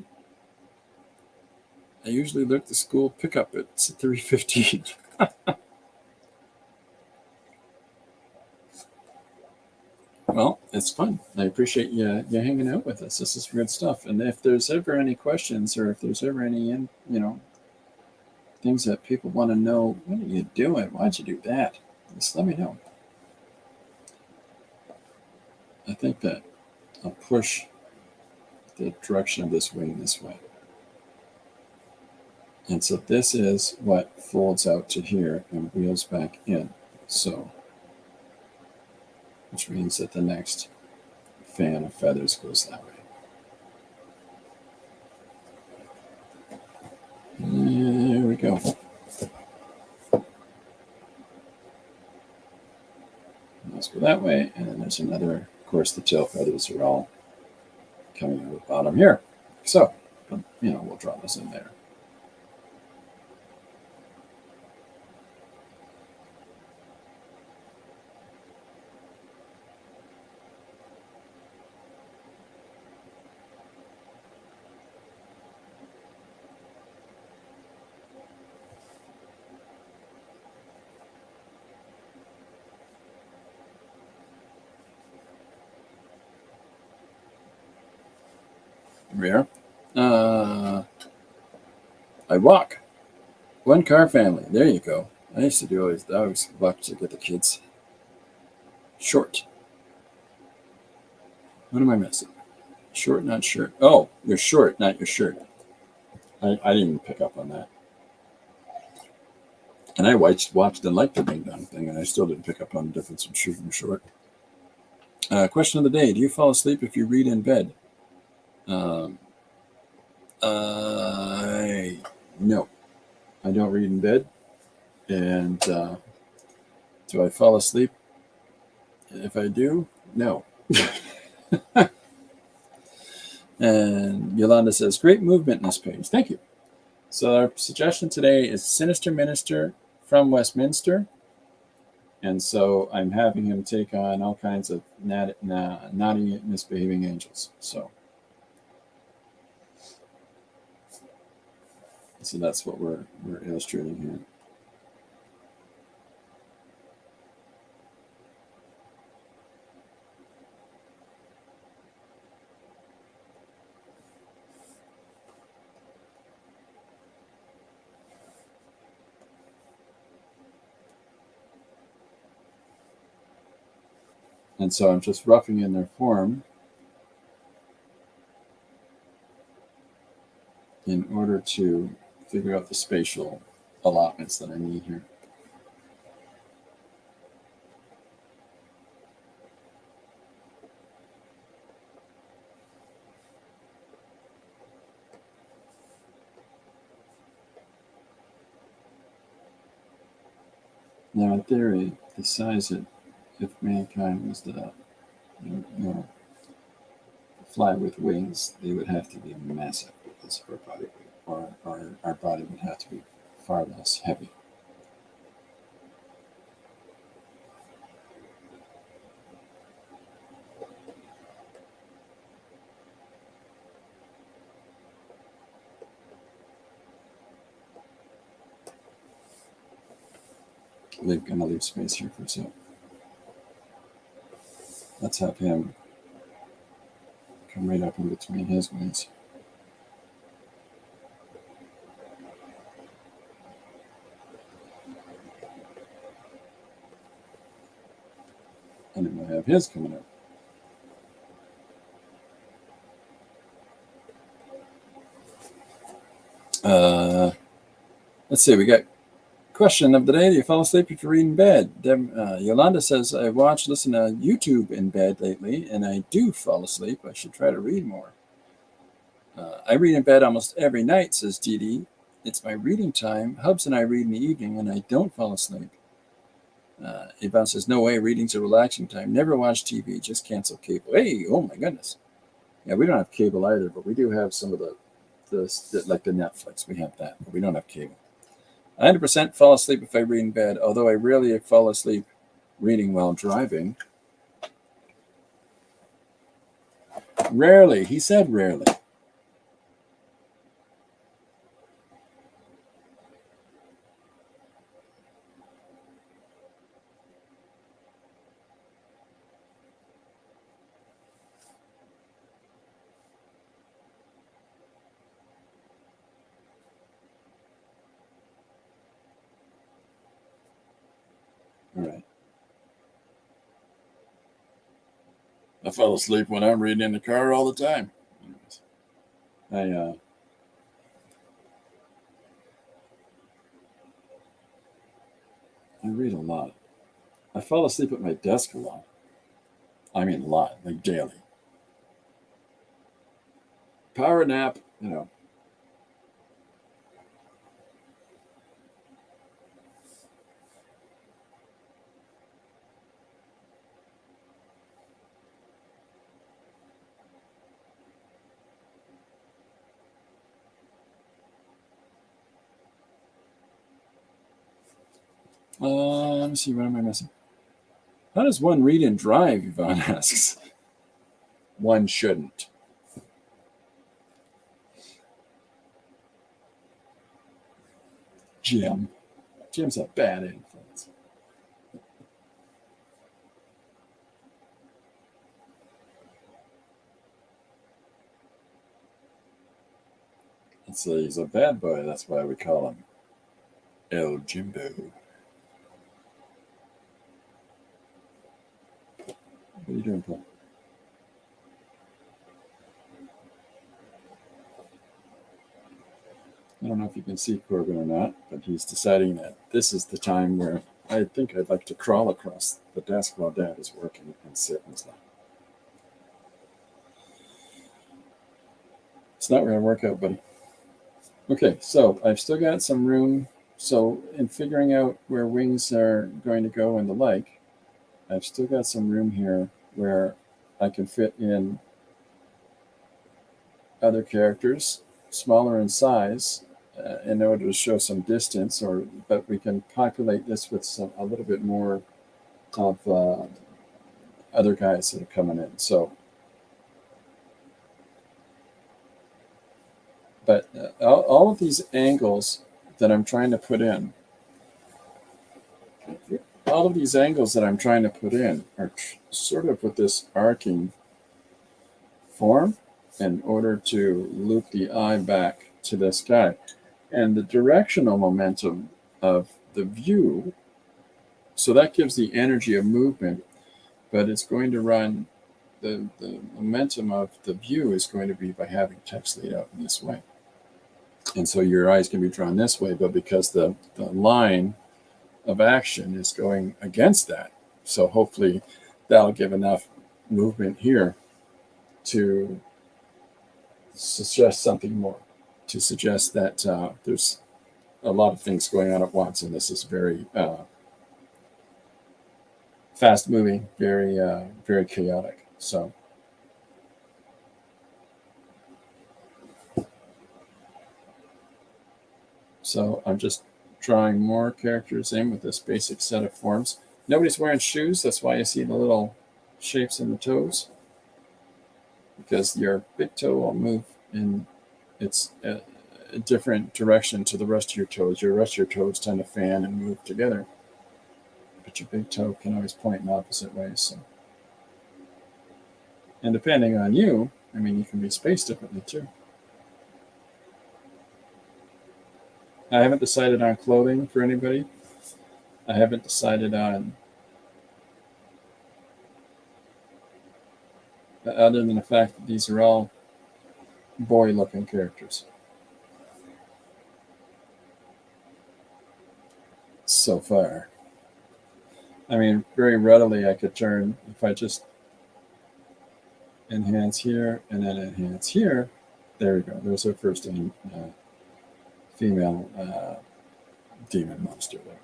Speaker 3: usually look the school pickup at 3:15. Well, it's fun. I appreciate you hanging out with us. This is good stuff. And if there's ever any questions, or if there's ever any things that people want to know, what are you doing? Why'd you do that? Just let me know. I think that I'll push the direction of this wing this way. And so this is what folds out to here and wheels back in. So, which means that the next fan of feathers goes that way. There we go. Let's go that way, and then there's another. Of course, the tail feathers are all coming out of the bottom here. So, we'll draw this in there. Rare. I walk. One car family. There you go. I used to I always walk to get the kids. Short. What am I missing? Short, not shirt. Oh, you're short, not your shirt. I didn't even pick up on that. And I watched and liked the ding dong thing, and I still didn't pick up on the difference in short and short. Question of the day: do you fall asleep if you read in bed? No, I don't read in bed. And do I fall asleep if I do? No. And Yolanda says, great movement in this page. Thank you. So our suggestion today is Sinister Minister from Westminster. And so I'm having him take on all kinds of naughty, misbehaving angels. So that's what we're illustrating here. And so I'm just roughing in their form in order to figure out the spatial allotments that I need here. Now, in theory, the size if mankind was to fly with wings, they would have to be massive because our body our body would have to be far less heavy. They're going to leave space here for a sec. Let's have him come right up in between his wings. And then we'll have his coming up. Let's see, we got Question of the day: do you fall asleep if you read in bed? Yolanda says, I listen to YouTube in bed lately, and I do fall asleep. I should try to read more. I read in bed almost every night, says Dee Dee. It's my reading time. Hubs and I read in the evening, and I don't fall asleep. Yvonne says, no way, reading's a relaxing time. Never watch TV, just cancel cable. Hey, oh my goodness. Yeah, we don't have cable either, but we do have some of the like the Netflix. We have that, but we don't have cable. 100% fall asleep if I read in bed, although I rarely fall asleep reading while driving. Rarely. He said rarely. All right. I fall asleep when I'm reading in the car all the time. Anyways, I read a lot. I fall asleep at my desk a lot. I mean, a lot, like daily. Power nap, you know. Let me see, what am I missing? How does one read and drive, Yvonne asks. One shouldn't. Jim's a bad influence. So he's a bad boy, that's why we call him El Jimbo. What are you doing, Paul? I don't know if you can see Corbin or not, but he's deciding that this is the time where I think I'd like to crawl across the desk while Dad is working and sit in his lap. It's not where I work out, buddy. Okay, so I've still got some room. So in figuring out where wings are going to go and the like, I've still got some room here where I can fit in other characters, smaller in size, in order to show some distance, but we can populate this with a little bit more of other guys that are coming in. So, but all of these angles that I'm trying to put in, are sort of with this arcing form in order to loop the eye back to this guy. And the directional momentum of the view, so that gives the energy of movement, but it's going to run, the momentum of the view is going to be by having text laid out in this way. And so your eyes can be drawn this way, but because the line of action is going against that, so hopefully that'll give enough movement here to suggest something more, to suggest that there's a lot of things going on at once, and this is very fast moving, very very chaotic. So I'm just drawing more characters in with this basic set of forms. Nobody's wearing shoes, that's why you see the little shapes in the toes, because your big toe will move in its a different direction to the rest of your toes. Your rest of your toes tend to fan and move together, but your big toe can always point in opposite ways. So. And depending on you, I mean, you can be spaced differently too. I haven't decided on clothing for anybody. I haven't decided on, other than the fact that these are all boy-looking characters. so far. I mean, very readily I could turn, if I just enhance here and then enhance here. There we go. There's our first female demon monster there.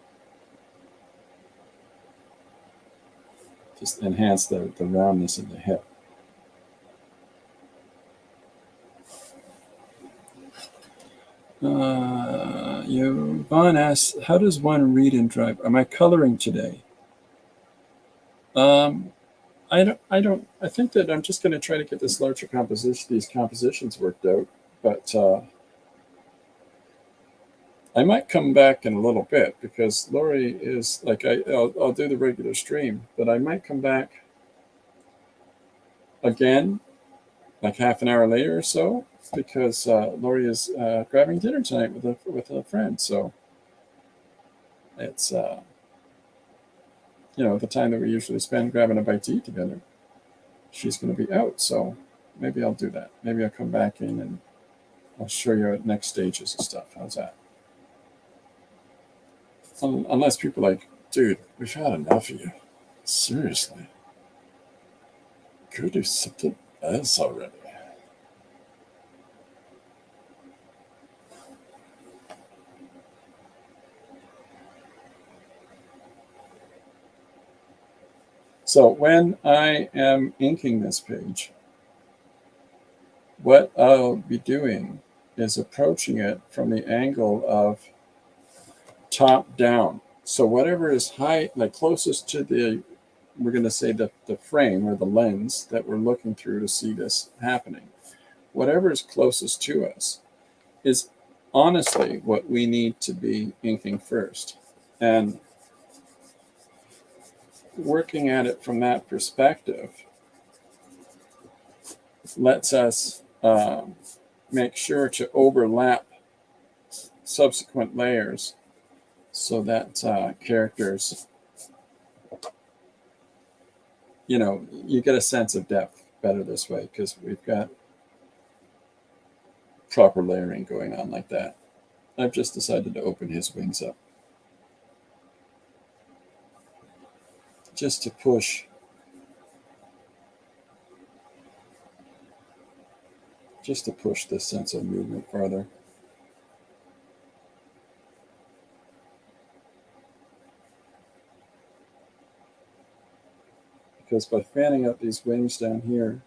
Speaker 3: Just enhance the roundness of the hip. Yvonne asks, how does one read and drive? Am I coloring today? I think that I'm just going to try to get this larger composition, these compositions worked out, but I might come back in a little bit because Lori is like, I'll do the regular stream, but I might come back again, like half an hour later or so, because Lori is grabbing dinner tonight with a friend. So it's, the time that we usually spend grabbing a bite to eat together. She's going to be out, so maybe I'll do that. Maybe I'll come back in and I'll show you next stages and stuff. How's that? Unless people are like, dude, we've had enough of you. Seriously. Go do something else already. So when I am inking this page, what I'll be doing is approaching it from the angle of top down. So whatever is high, like closest to we're going to say the frame or the lens that we're looking through to see this happening, whatever is closest to us is honestly what we need to be inking first. And working at it from that perspective lets us make sure to overlap subsequent layers so that characters, you get a sense of depth better this way because we've got proper layering going on like that. I've just decided to open his wings up just to push this sense of movement farther. Because by fanning out these wings down here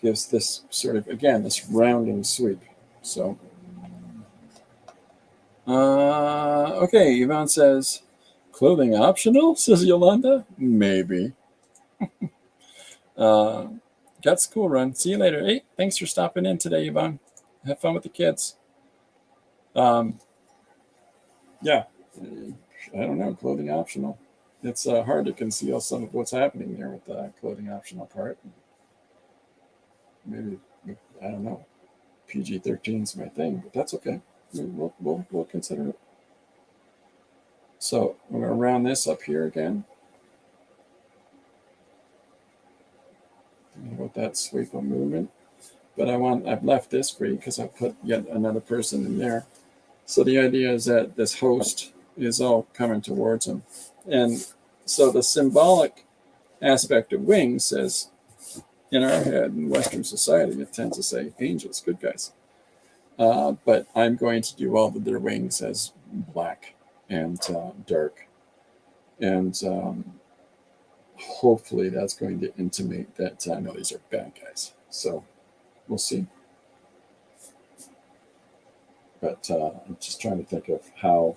Speaker 3: gives this sort of, again, this rounding sweep. So, okay, Yvonne says, clothing optional, says Yolanda? Maybe. Got school run. See you later. Hey, thanks for stopping in today, Yvonne. Have fun with the kids. Yeah, I don't know, clothing optional. It's hard to conceal some of what's happening there with the clothing optional part. Maybe, I don't know, PG-13 is my thing, but that's okay. We'll consider it. So I'm going to round this up here again. About that sweep of movement. But I've left this free because I put yet another person in there. So the idea is that this host is all coming towards him. And so the symbolic aspect of wings says, in our head, in Western society, it tends to say angels, good guys. But I'm going to do all of their wings as black and dark. And hopefully that's going to intimate that no, these are bad guys. So we'll see. But I'm just trying to think of how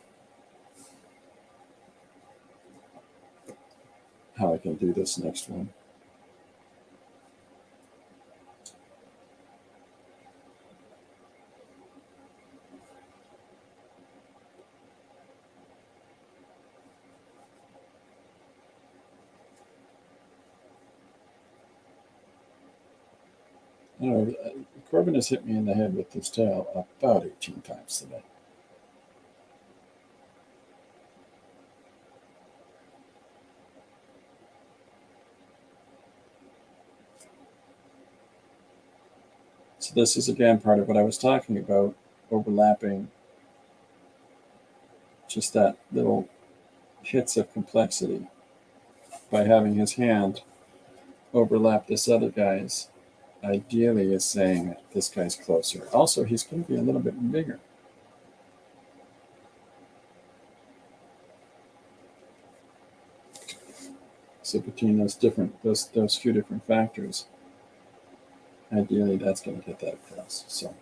Speaker 3: I can do this next one. I don't know, Corbin has hit me in the head with his tail about 18 times today. So this is again part of what I was talking about, overlapping just that little hits of complexity by having his hand overlap this other guy's. Ideally is saying that this guy's closer. Also, he's going to be a little bit bigger. So between those few different factors, ideally that's going to get that across. So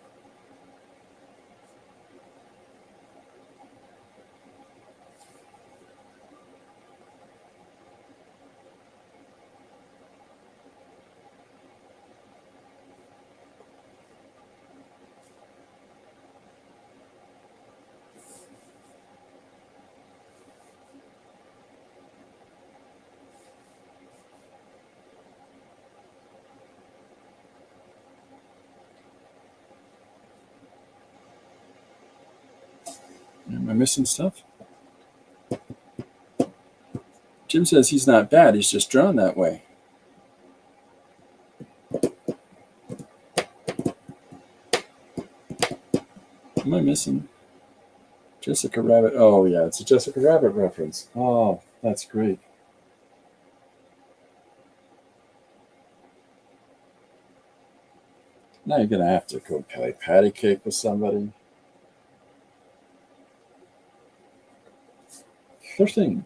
Speaker 3: am I missing stuff? Jim says he's not bad. He's just drawn that way. Am I missing? Jessica Rabbit. Oh, yeah, it's a Jessica Rabbit reference. Oh, that's great. Now you're going to have to go play patty cake with somebody. Sure thing.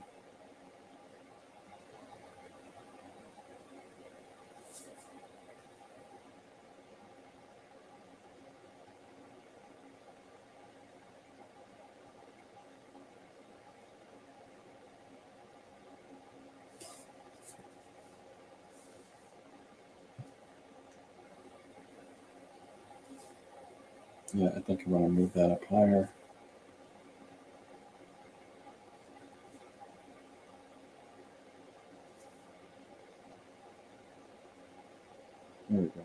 Speaker 3: Yeah, I think I want to move that up higher. There we go.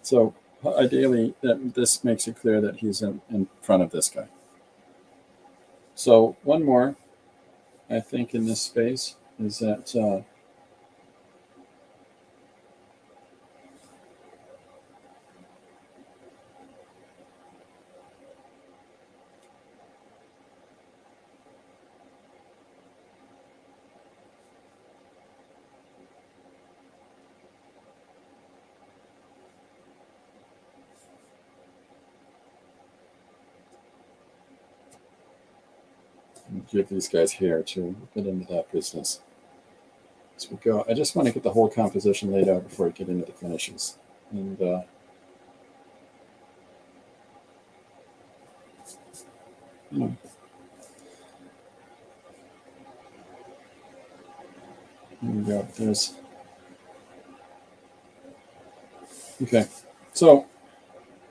Speaker 3: So ideally, this makes it clear that he's in front of this guy. So one more, I think, in this space is that give these guys hair too. We'll get into that business as we go. I just want to get the whole composition laid out before I get into the finishes. And you know, here we go. There's okay. So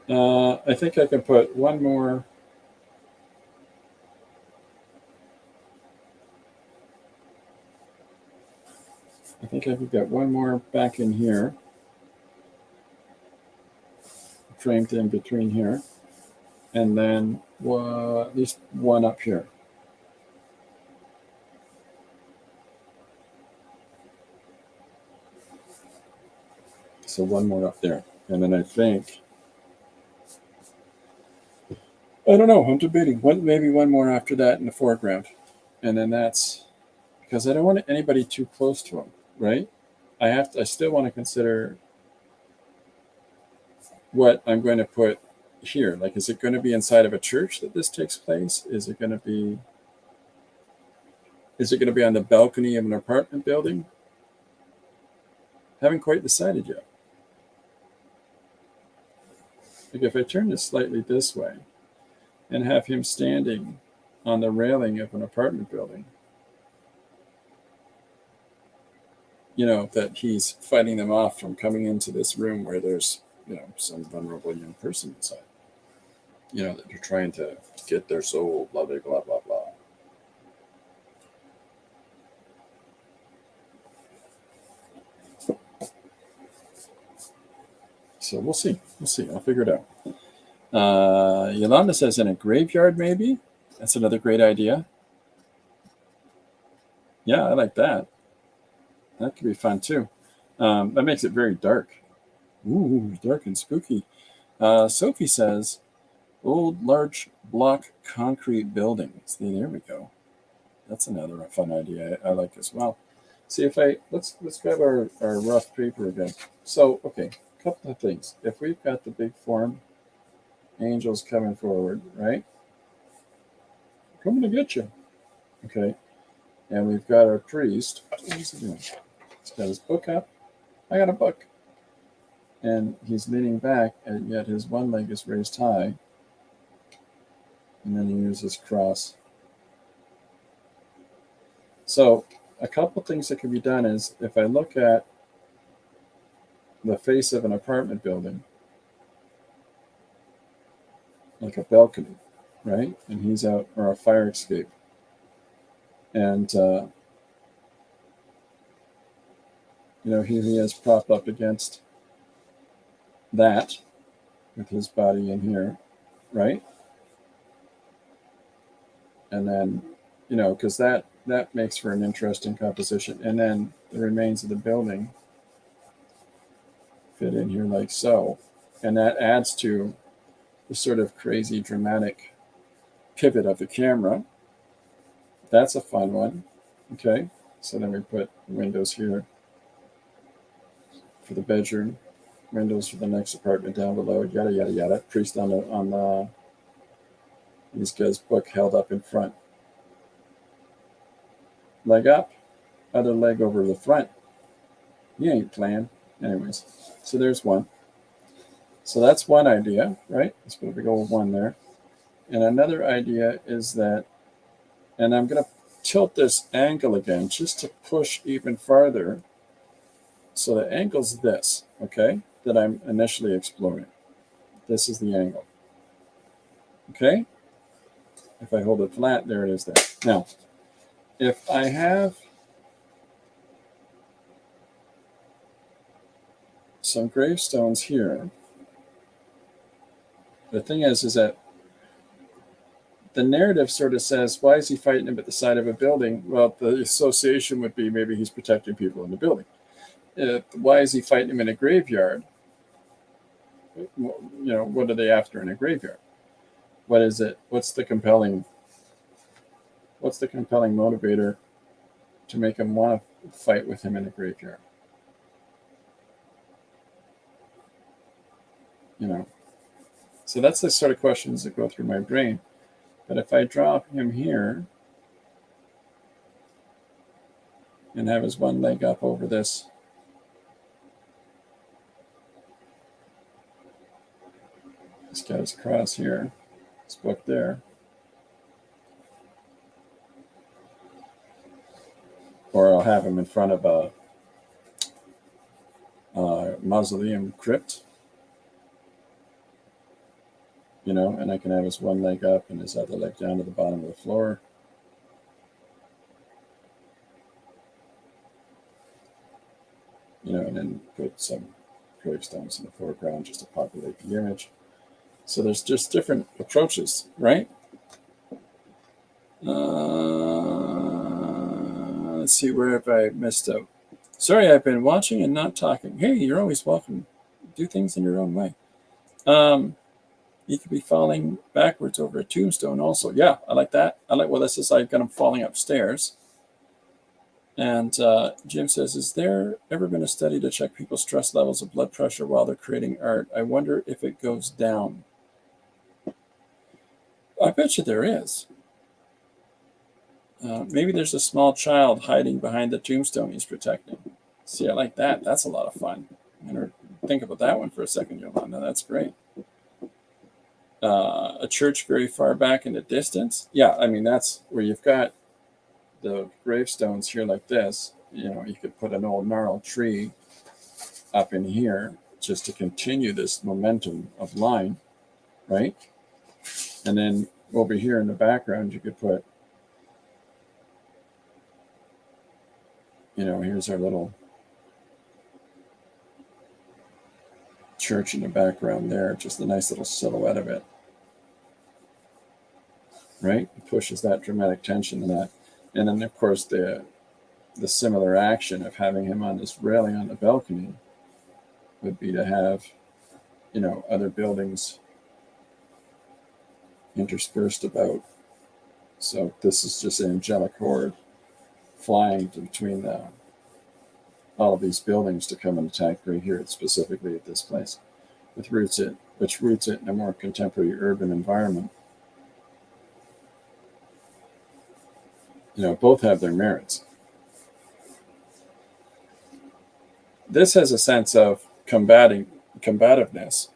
Speaker 3: I think I can put one more. I think I could get one more back in here, framed in between here, and then at least one up here. So one more up there. And then I think, I don't know, I'm debating. Maybe one more after that in the foreground. And then that's, because I don't want anybody too close to him, right? I still want to consider what I'm going to put here. Like, is it going to be inside of a church that this takes place? Is it going to be on the balcony of an apartment building? Haven't quite decided yet. Like, if I turn this slightly this way and have him standing on the railing of an apartment building, you know, that he's fighting them off from coming into this room where there's, you know, some vulnerable young person inside, you know, that they're trying to get their soul, blah, blah, blah, blah, blah. So we'll see. I'll figure it out. Yolanda says in a graveyard, maybe. That's another great idea. Yeah, I like that. That could be fun too. That makes it very dark. Ooh, dark and spooky. Sophie says, old large block concrete buildings. There we go. That's another fun idea I like as well. See if let's grab our rough paper again. So, okay, a couple of things. If we've got the big form, angels coming forward, right? Coming to get you. Okay. And we've got our priest. What is he doing? He's got his book up. I got a book. And he's leaning back, and yet his one leg is raised high. And then he uses cross. So a couple things that can be done is if I look at the face of an apartment building, like a balcony, right? And he's out, or a fire escape. And, here he is propped up against that with his body in here, right? And then, because that makes for an interesting composition. And then the remains of the building fit in here like so. And that adds to the sort of crazy dramatic pivot of the camera. That's a fun one. Okay. So then we put windows here for the bedroom, windows for the next apartment down below, yada, yada, yada. Priest on the this guy's book held up in front. Leg up, other leg over the front. You ain't playing. Anyways, so there's one. So that's one idea, right? Let's put a big old one there. And another idea is that, and I'm going to tilt this angle again just to push even farther. So the angle's this, okay, that I'm initially exploring. This is the angle. Okay? If I hold it flat, there it is there. Now, if I have some gravestones here, the thing is that the narrative sort of says, why is he fighting him at the side of a building? Well, the association would be maybe he's protecting people in the building. Why is he fighting him in a graveyard? What are they after in a graveyard? What is it? What's the compelling motivator to make him want to fight with him in a graveyard? So that's the sort of questions that go through my brain. But if I drop him here and have his one leg up over this, he's got his cross here, his book there. Or I'll have him in front of a mausoleum crypt, and I can have his one leg up and his other leg down to the bottom of the floor. And then put some gravestones in the foreground just to populate the image. So there's just different approaches, right? Let's see, where have I messed up? Sorry, I've been watching and not talking. Hey, you're always welcome. Do things in your own way. You could be falling backwards over a tombstone also. Yeah, I like that. This is I've got him falling upstairs. And Jim says, is there ever been a study to check people's stress levels of blood pressure while they're creating art? I wonder if it goes down. I bet you there is. Maybe there's a small child hiding behind the tombstone he's protecting. See, I like that. That's a lot of fun. I'm going to think about that one for a second, Yolanda. That's great. A church very far back in the distance. Yeah, that's where you've got the gravestones here like this. You could put an old gnarled tree up in here just to continue this momentum of line, right? And then over here in the background, you could put, here's our little church in the background there, just a nice little silhouette of it, right? It pushes that dramatic tension in that. And then, of course, the the similar action of having him on this railing on the balcony would be to have, other buildings interspersed about. So this is just an angelic horde flying between all of these buildings to come and attack right here, specifically at this place, which roots it in a more contemporary urban environment. Both have their merits. This has a sense of combativeness,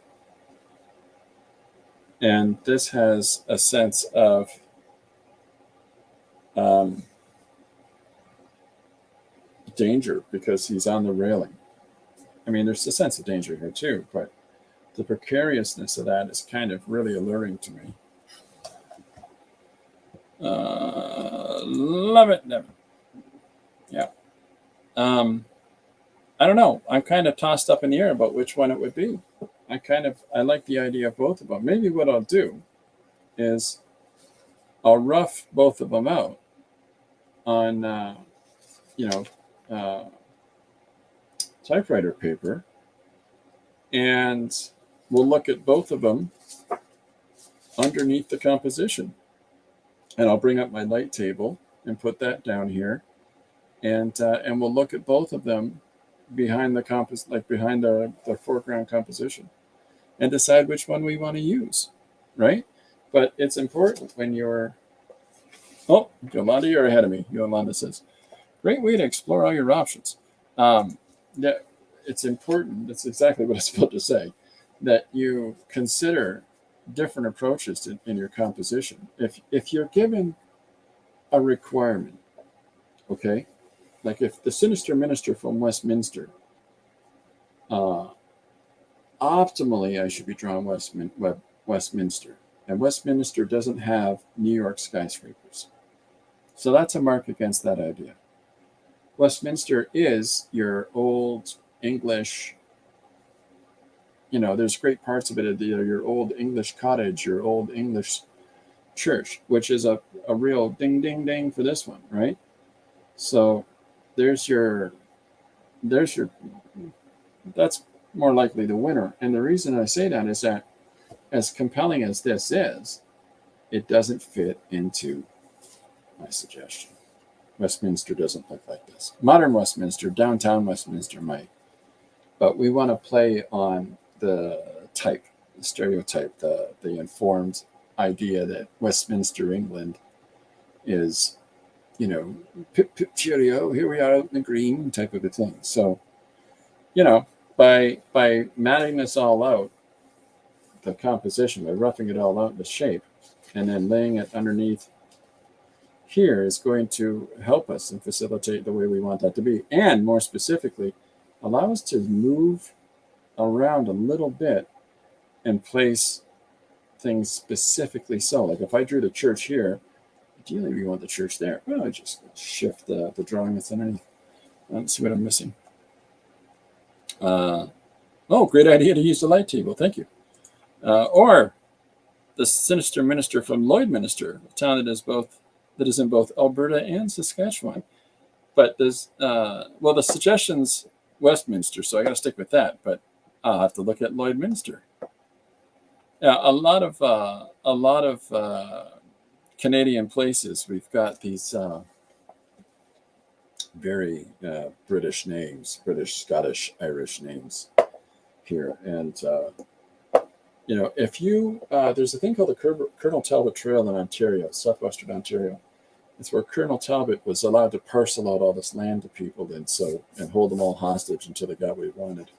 Speaker 3: and this has a sense of danger because he's on the railing. I mean, there's a sense of danger here too, but the precariousness of that is kind of really alluring to me. Love it. Yeah. I don't know. I'm kind of tossed up in the air about which one it would be. I like the idea of both of them. Maybe what I'll do is I'll rough both of them out on, typewriter paper, and we'll look at both of them underneath the composition. And I'll bring up my light table and put that down here, and we'll look at both of them behind the foreground composition, and decide which one we want to use, right? But it's important when you're... Oh, Yolanda, you're ahead of me. Yolanda says, great way to explore all your options. Yeah, it's important. That's exactly what I was supposed to say, that you consider different approaches in your composition. If you're given a requirement, okay, like if the sinister minister from Westminster, optimally I should be drawing Westminster, and Westminster doesn't have New York skyscrapers, so that's a mark against that idea. Westminster is your old English, there's great parts of it, your old English cottage, your old English church, which is a real ding, ding, ding for this one, right? So there's your, that's more likely the winner. And the reason I say that is that as compelling as this is, it doesn't fit into my suggestion. Westminster doesn't look like this. Modern Westminster, downtown Westminster might, but we want to play on the type, the stereotype, the informed idea that Westminster, England is, pip, pip, cheerio, here we are out in the green type of a thing. So, by matting this all out, the composition, by roughing it all out into shape, and then laying it underneath here is going to help us and facilitate the way we want that to be. And more specifically, allow us to move around a little bit and place things specifically so. Like if I drew the church here, ideally we want the church there. Well, I just shift the drawing that's underneath. Let's see what I'm missing. Oh, great idea to use the light table. Thank you. Or the sinister minister from Lloydminster, a town that is in both Alberta and Saskatchewan. But there's the suggestion's Westminster, so I got to stick with that. But I'll have to look at Lloydminster. Yeah, a lot of Canadian places, we've got these very British names, British, Scottish, Irish names here, and if you there's a thing called the Colonel Talbot Trail in Ontario, southwestern Ontario. It's where Colonel Talbot was allowed to parcel out all this land to people and hold them all hostage until they got what he wanted.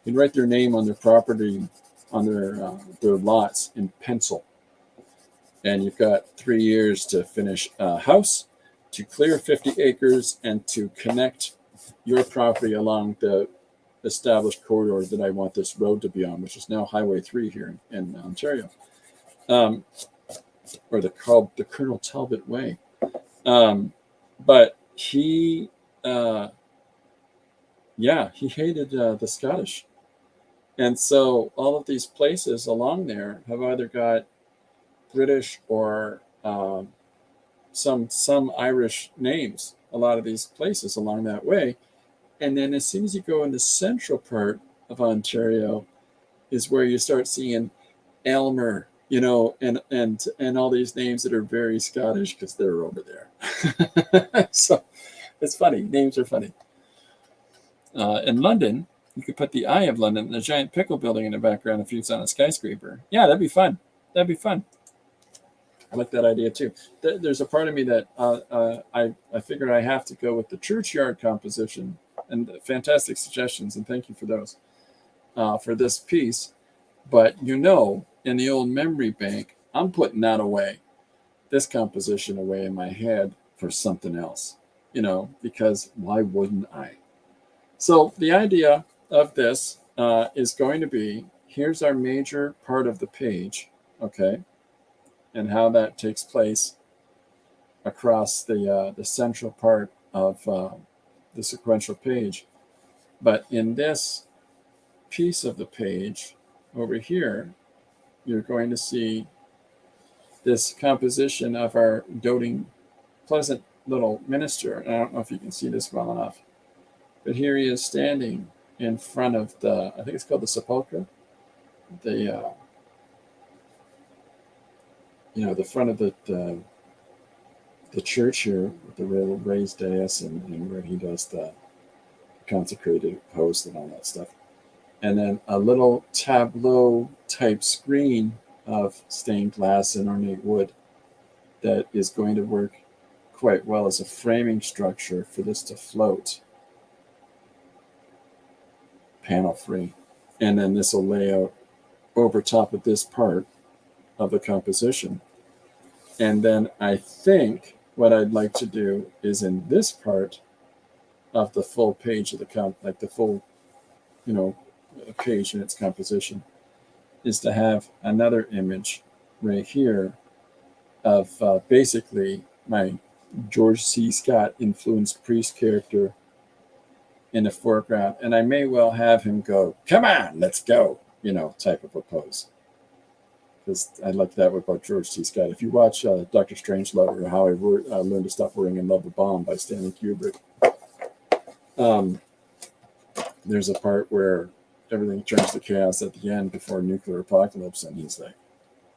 Speaker 3: He'd write their name on their property, on their lots in pencil. And you've got 3 years to finish a house, to clear 50 acres, and to connect your property along the established corridor that I want this road to be on, which is now Highway 3 here in Ontario, or the Colonel Talbot Way. But he hated the Scottish. And so all of these places along there have either got British or some Irish names, a lot of these places along that way. And then as soon as you go in the central part of Ontario is where you start seeing Elmer, and all these names that are very Scottish because they're over there. So it's funny. Names are funny. In London, you could put the Eye of London, the giant pickle building in the background if it's on a skyscraper. Yeah, that'd be fun. That'd be fun. I like that idea too. There's a part of me that I figured I have to go with the churchyard composition, and fantastic suggestions, and thank you for those for this piece. But in the old memory bank, I'm putting that away, this composition away in my head for something else, because why wouldn't I? So the idea of this is going to be, here's our major part of the page, okay, and how that takes place across the central part of the sequential page. But in this piece of the page over here, you're going to see this composition of our doting, pleasant little minister. And I don't know if you can see this well enough, but here he is standing in front of I think it's called the sepulchre, the front of the church here with the raised dais and where he does the consecrated host and all that stuff. And then a little tableau type screen of stained glass and ornate wood that is going to work quite well as a framing structure for this to float panel free. And then this will lay out over top of this part of the composition. And then I think what I'd like to do is in this part of the full page of the full, page in its composition, is to have another image right here of basically my George C. Scott influenced priest character in the foreground. And I may well have him go, "Come on, let's go," type of a pose. Because I like that about George C. Scott. If you watch Dr. Strangelove, or How I Learned to Stop Worrying and Love a Bomb by Stanley Kubrick, there's a part where everything turns to chaos at the end before nuclear apocalypse, and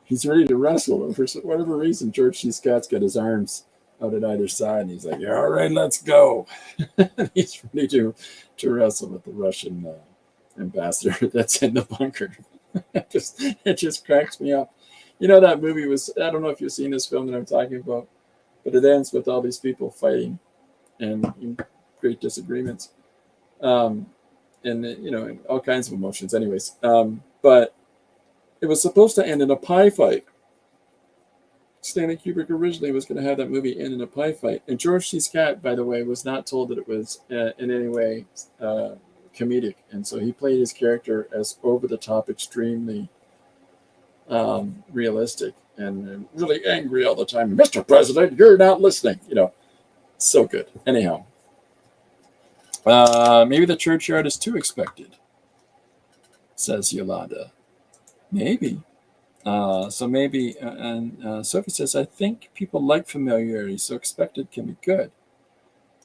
Speaker 3: he's ready to wrestle. And for whatever reason, George C. Scott's got his arms out at either side, and he's like, "Yeah, all right, let's go." He's ready to wrestle with the Russian ambassador that's in the bunker. It just cracks me up. That movie was, I don't know if you've seen this film that I'm talking about, but it ends with all these people fighting and great disagreements. And all kinds of emotions anyways. But it was supposed to end in a pie fight. Stanley Kubrick originally was going to have that movie end in a pie fight. And George C. Scott, by the way, was not told that it was in any way comedic. And so he played his character as over-the-top, extremely realistic and really angry all the time. "Mr. President, you're not listening." So good. Anyhow. Maybe the churchyard is too expected, says Yolanda. Maybe. So maybe, and Sophie says, "I think people like familiarity, so expected can be good."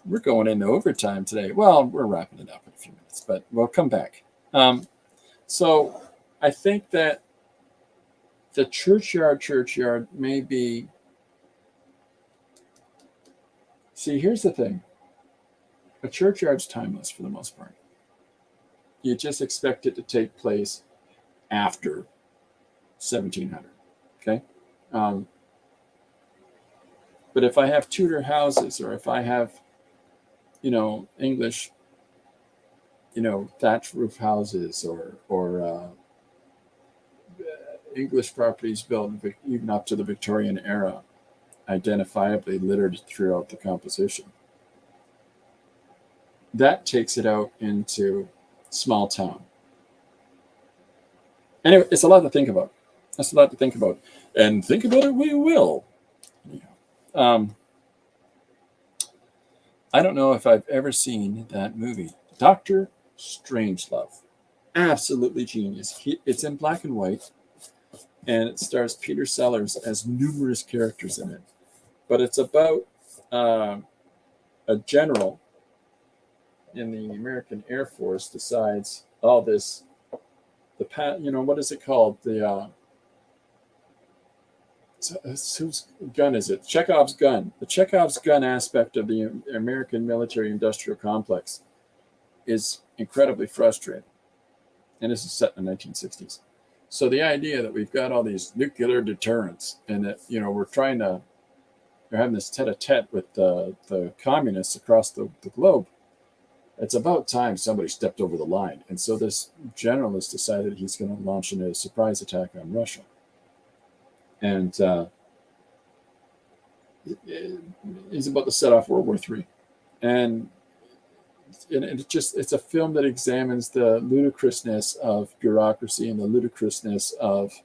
Speaker 3: We're going into overtime today. Well, we're wrapping it up in a few minutes, but we'll come back. So I think that the churchyard may be, see, here's the thing. A churchyard's timeless for the most part. You just expect it to take place after 1700, okay? But if I have Tudor houses, or if I have, English, thatch roof houses, or English properties built even up to the Victorian era, identifiably littered throughout the composition, that takes it out into small town. Anyway, it's a lot to think about. That's a lot to think about. And think about it we will. I don't know if I've ever seen that movie. Dr. Strangelove. Absolutely genius. It's in black and white, and it stars Peter Sellers as numerous characters in it. but it's about a general in the American Air Force decides all this, what is it called? Whose gun is it? Chekhov's gun. The Chekhov's gun aspect of the American military-industrial complex is incredibly frustrating. And this is set in the 1960s. So the idea that we've got all these nuclear deterrents and that, they're having this tete-a-tete with the communists across the globe, it's about time somebody stepped over the line. And so this general has decided he's going to launch a surprise attack on Russia. And he's about to set off World War III. And it's a film that examines the ludicrousness of bureaucracy and the ludicrousness of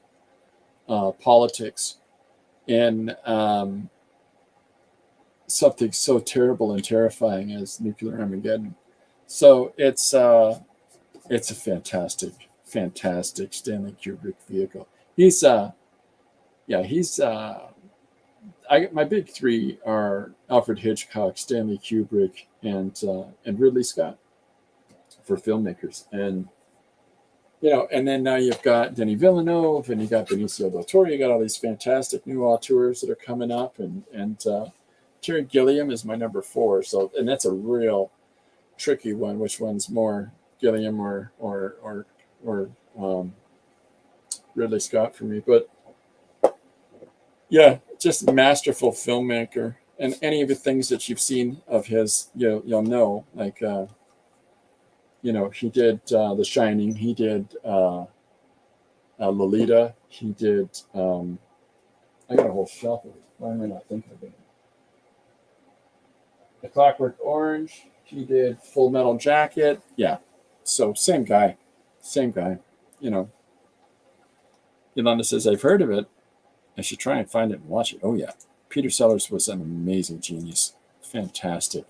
Speaker 3: politics in something so terrible and terrifying as nuclear Armageddon. So it's a fantastic Stanley Kubrick vehicle. My big three are Alfred Hitchcock, Stanley Kubrick, and Ridley Scott for filmmakers. And and then now you've got Denis Villeneuve, and you got Benicio del Toro. You got all these fantastic new auteurs that are coming up, and Terry Gilliam is my number 4. So, and that's a real tricky one. Which one's more, Gilliam or Ridley Scott for me? But yeah, just a masterful filmmaker. And any of the things that you've seen of his, you'll know. Like, he did The Shining. He did Lolita. He did. I got a whole shelf of it. Why am I not thinking of it? The Clockwork Orange. He did Full Metal Jacket. Yeah. So same guy. Yolanda says, I've heard of it. I should try and find it and watch it. Oh, yeah. Peter Sellers was an amazing genius. Fantastic.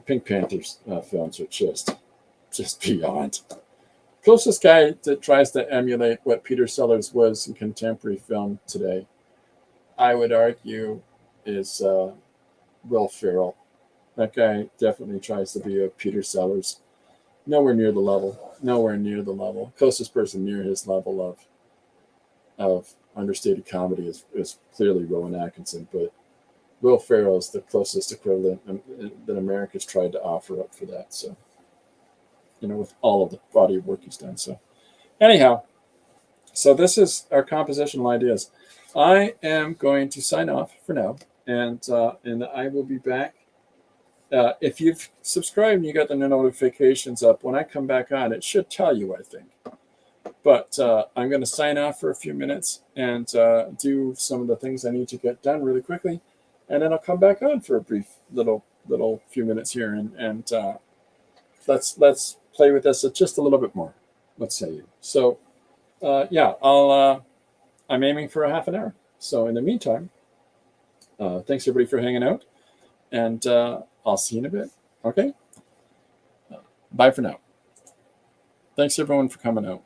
Speaker 3: Pink Panthers films are just beyond. Closest guy that tries to emulate what Peter Sellers was in contemporary film today, I would argue, is Will Ferrell. That guy definitely tries to be a Peter Sellers. Nowhere near the level. Closest person near his level of understated comedy is clearly Rowan Atkinson, but Will Ferrell is the closest equivalent that America's tried to offer up for that. So, with all of the body of work he's done. So, anyhow, so this is our compositional ideas. I am going to sign off for now, and I will be back. If you've subscribed and you got the notifications up, when I come back on, it should tell you, I think. But I'm going to sign off for a few minutes and do some of the things I need to get done really quickly. And then I'll come back on for a brief little few minutes here. And let's play with this just a little bit more. Let's say. So, I'm aiming for a half an hour. So in the meantime, thanks everybody for hanging out. And I'll see you in a bit. Okay? Bye for now. Thanks everyone for coming out.